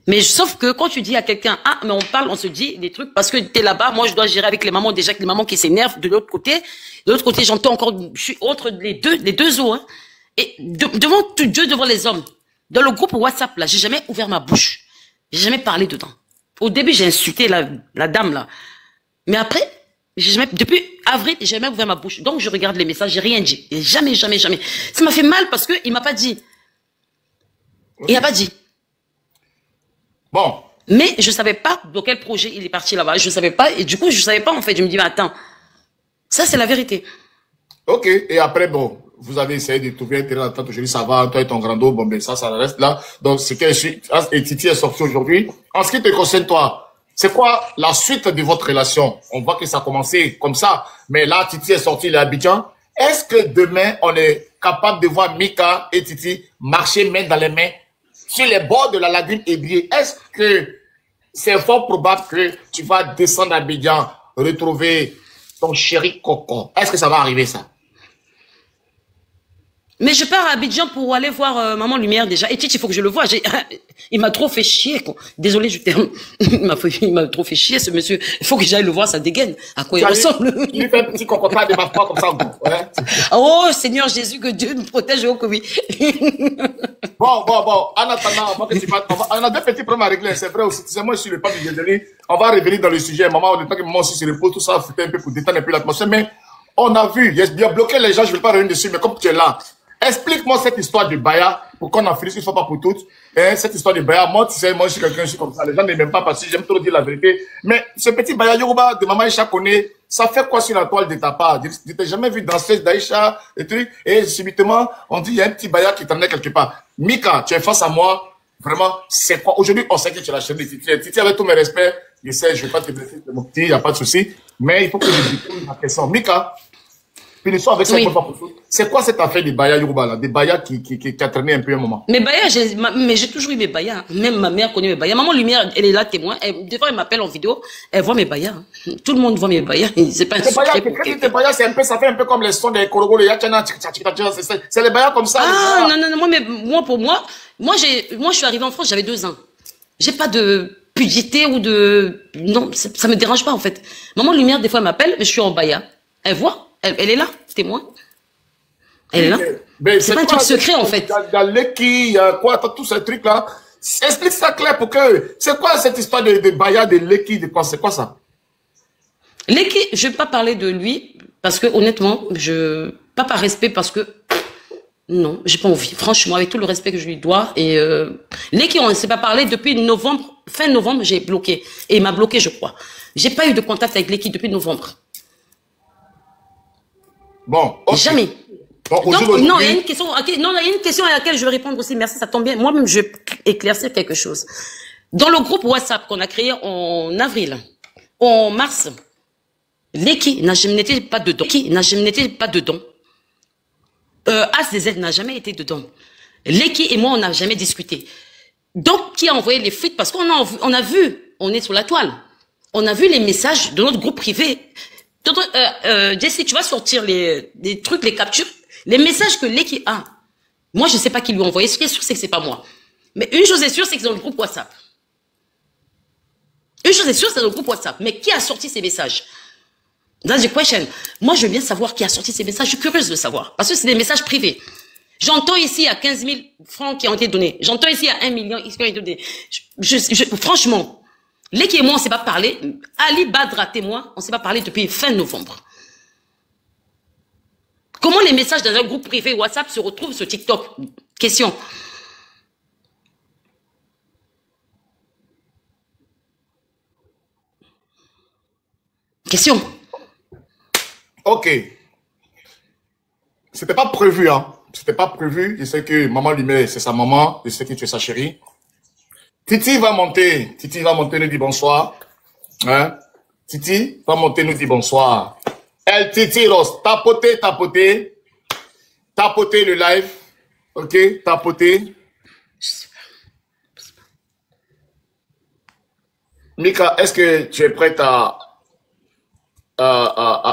Speaker 2: Mais sauf que quand tu dis à quelqu'un, ah, mais on parle, on se dit des trucs, parce que t'es là-bas, moi je dois gérer avec les mamans, déjà que les mamans qui s'énervent, de l'autre côté, j'entends encore, je suis entre les deux eaux, hein. Et devant tout Dieu, devant les hommes, dans le groupe WhatsApp, là, j'ai jamais ouvert ma bouche. J'ai jamais parlé dedans. Au début, j'ai insulté la dame, là. Mais après, depuis avril, j'ai jamais ouvert ma bouche. Donc, je regarde les messages, j'ai rien dit. Et jamais. Ça m'a fait mal parce que il m'a pas dit. Il n'a pas dit.
Speaker 1: Bon.
Speaker 2: Mais je savais pas dans quel projet il est parti là-bas. Je savais pas. Et du coup, je savais pas, en fait. Je me dis, mais attends. Ça, c'est la vérité.
Speaker 1: Ok. Et après, bon, vous avez essayé de trouver un terrain d'entente. Aujourd'hui, ça va. Toi et ton grand dos. Bon, ben, ça reste là. Donc, c'est que et Titi est sorti aujourd'hui. En ce qui te concerne, toi, c'est quoi la suite de votre relation? On voit que ça a commencé comme ça. Mais là, Titi est sorti, il est à Abidjan. Est-ce que demain, on est capable de voir Mika et Titi marcher main dans les mains sur les bords de la lagune Ébrié? Est-ce que c'est fort probable que tu vas descendre à Abidjan, retrouver ton chéri Coco? Est-ce que ça va arriver, ça?
Speaker 2: Mais je pars à Abidjan pour aller voir Maman Lumière déjà. Et Titi, il faut que je le voie. Il m'a trop fait chier. Désolé, je termine. Il m'a trop fait chier, ce monsieur. Il faut que j'aille le voir, ça dégaine. À quoi il ressemble?
Speaker 1: Il fait un petit cocotin de ma part comme ça. Ouais.
Speaker 2: Oh, Seigneur Jésus, que Dieu nous protège au Covid.
Speaker 1: Bon. En attendant, on a deux petits problèmes à régler. C'est vrai aussi. Tu sais, moi, je suis le pape du désolé. On va revenir dans le sujet. Maman, on est pas que maman aussi se repose, tout ça, c'était un peu pour détendre un peu l'atmosphère. Mais on a vu, il y a bloqué les gens, je ne vais pas revenir dessus, mais comme tu es là, explique-moi cette histoire de Baya, pour qu'on en finisse une fois pas pour toutes. Hein, cette histoire de Baya, moi, tu sais, moi, je suis quelqu'un, je suis comme ça. Les gens ne m'aiment pas parce que j'aime trop dire la vérité. Mais ce petit Baya Yoruba de Maman Aïcha connaît, ça fait quoi sur la toile de ta part? Je t'ai jamais vu danser d'Aïcha, et trucs. Et subitement, on dit, il y a un petit Baya qui t'emmenait quelque part. Mika, tu es face à moi. Vraiment, c'est quoi? Aujourd'hui, on sait que tu es la chaîne de Titi. Titi, avec tous mes respects, je sais, je vais pas te blesser, mon petit, il n'y a pas de souci. Mais il faut que je dise la question. Mika, Finissons avec ça
Speaker 2: Oui.
Speaker 1: une fois pour toutes. C'est quoi cette affaire des Baya Yoruba là? Des Baya qui a traîné un peu un moment.
Speaker 2: Mes Baya, mais j'ai toujours eu mes Baya. Même ma mère connaît mes Baya. Maman Lumière, elle est là témoin. Des fois, elle m'appelle en vidéo. Elle voit mes Baya. Tout le monde voit mes Baya. C'est pas un secret pour quelqu'un.
Speaker 1: Les Baya, c'est un peu, ça fait un peu comme les sons des Korogo, les Yachana, c'est les Baya comme ça.
Speaker 2: Ah, non, pour moi, je suis arrivée en France, j'avais 2 ans. J'ai pas de pudité ou de, non, ça me dérange pas, en fait. Maman Lumière, des fois, elle m'appelle, je suis en Baya. Elle voit, elle est là, témoin. Elle est là. C'est pas un truc secret, en fait.
Speaker 1: Il y a Leki, il y a quoi, tous ces trucs-là. Explique ça clair pour que, c'est quoi cette histoire de Baya, de Leki, de quoi, c'est quoi ça?
Speaker 2: Leki, je vais pas parler de lui, parce que, honnêtement, pas par respect, parce que, non, j'ai pas envie. Franchement, avec tout le respect que je lui dois. Et Leki, on ne s'est pas parlé depuis novembre. Fin novembre, j'ai bloqué. Et il m'a bloqué, je crois. J'ai pas eu de contact avec Leki depuis novembre.
Speaker 1: Bon, okay.
Speaker 2: Jamais.
Speaker 1: Donc,
Speaker 2: non, il y a une question. Non, il y a une question à laquelle je vais répondre aussi. Merci, ça tombe bien. Moi-même, je vais éclaircir quelque chose. Dans le groupe WhatsApp qu'on a créé en avril, en mars, Leki n'était pas dedans. Leki n'était pas dedans. ACZ n'a jamais été dedans. Leki et moi, on n'a jamais discuté. Donc, qui a envoyé les fuites? Parce qu'on a vu, on est sur la toile. On a vu les messages de notre groupe privé. Jessie, tu vas sortir les trucs, les captures, les messages que Leki a. Moi, je ne sais pas qui lui a envoyé. Ce qui est sûr, c'est que c'est pas moi. Mais une chose est sûre, c'est que c'est dans le groupe WhatsApp. Une chose est sûre, c'est dans le groupe WhatsApp. Mais qui a sorti ces messages? That's the question. Moi, je veux bien savoir qui a sorti ces messages. Je suis curieuse de savoir. Parce que c'est des messages privés. J'entends ici à 15 000 francs qui ont été donnés. J'entends ici à 1 million qui ont été donnés. Franchement, Leki et moi, on ne s'est pas parlé. Ali Badra, témoin, on ne s'est pas parlé depuis fin novembre. Comment les messages dans un groupe privé WhatsApp se retrouvent sur TikTok? Question. Question.
Speaker 1: Ok. C'était pas prévu, hein. C'était pas prévu. Je sais que maman Lumière, c'est sa maman. Je sais que tu es sa chérie. Titi va monter. Titi va monter, nous dit bonsoir. Hein? Titi va monter, nous dit bonsoir. Elle, Titi Ross, tapotez le live. Ok, tapotez. Mika, est-ce que tu es prête à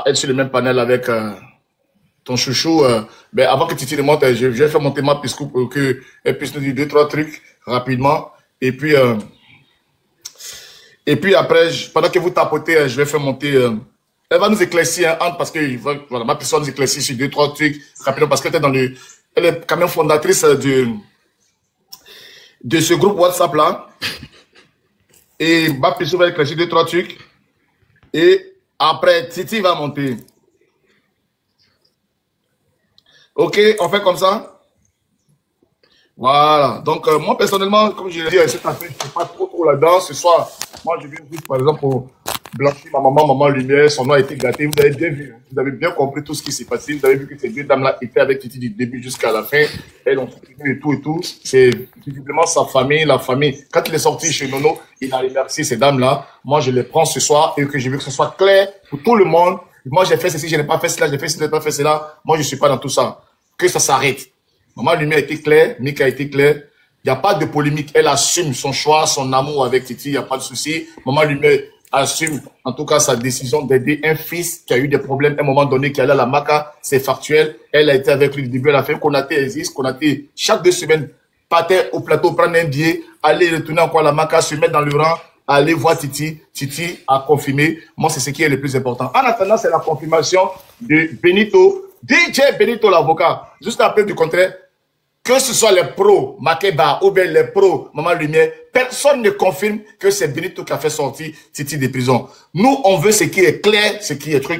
Speaker 1: être sur le même panel avec ton chouchou? Ben avant que Titi le monte, je vais faire monter ma piscoupe pour qu'elle puisse nous dire 2-3 trucs rapidement. Et puis après, pendant que vous tapotez, je vais faire monter... elle va nous éclaircir, hein, parce que voilà, ma personne nous éclaircir sur 2-3 trucs rapidement, parce qu'elle était elle est quand même fondatrice de ce groupe WhatsApp là. Et ma personne va éclaircir 2-3 trucs. Et après, Titi va monter. Ok, on fait comme ça? Voilà. Donc, moi, personnellement, comme je l'ai dit, cette affaire, je ne suis pas trop là-dedans. Ce soir, moi, je viens juste, par exemple, pour blanchir ma maman Lumière. Son nom a été gâté. Vous avez bien vu. Vous avez bien compris tout ce qui s'est passé. Vous avez vu que ces deux dames-là étaient avec Titi du début jusqu'à la fin. Elles ont soutenu et tout. C'est visiblement sa famille, la famille. Quand il est sorti chez Nono, il a remercié ces dames-là. Moi, je les prends ce soir et que je veux que ce soit clair pour tout le monde. Moi, j'ai fait ceci, je n'ai pas fait cela, j'ai fait ceci, je n'ai pas fait cela. Moi, je ne suis pas dans tout ça. Que ça s'arrête. Maman Lumière a été claire, Mika a été claire. Il n'y a pas de polémique. Elle assume son choix, son amour avec Titi. Il n'y a pas de souci. Maman Lumière assume, en tout cas, sa décision d'aider un fils qui a eu des problèmes à un moment donné, qui allait à la Maca. C'est factuel. Elle a été avec lui du début à la fin. Konaté existe. Konaté, chaque 2 semaines, partait au plateau, prendre un billet, aller retourner encore à la Maca, se mettre dans le rang, aller voir Titi. Titi a confirmé. Moi, c'est ce qui est le plus important. En attendant, c'est la confirmation de Benito, DJ Benito l'avocat. Juste après, du contraire, que ce soit les pros, Makeba, ou bien les pros, Maman Lumière, personne ne confirme que c'est Benito qui a fait sortir Titi de prison. Nous, on veut ce qui est clair, ce qui est truc.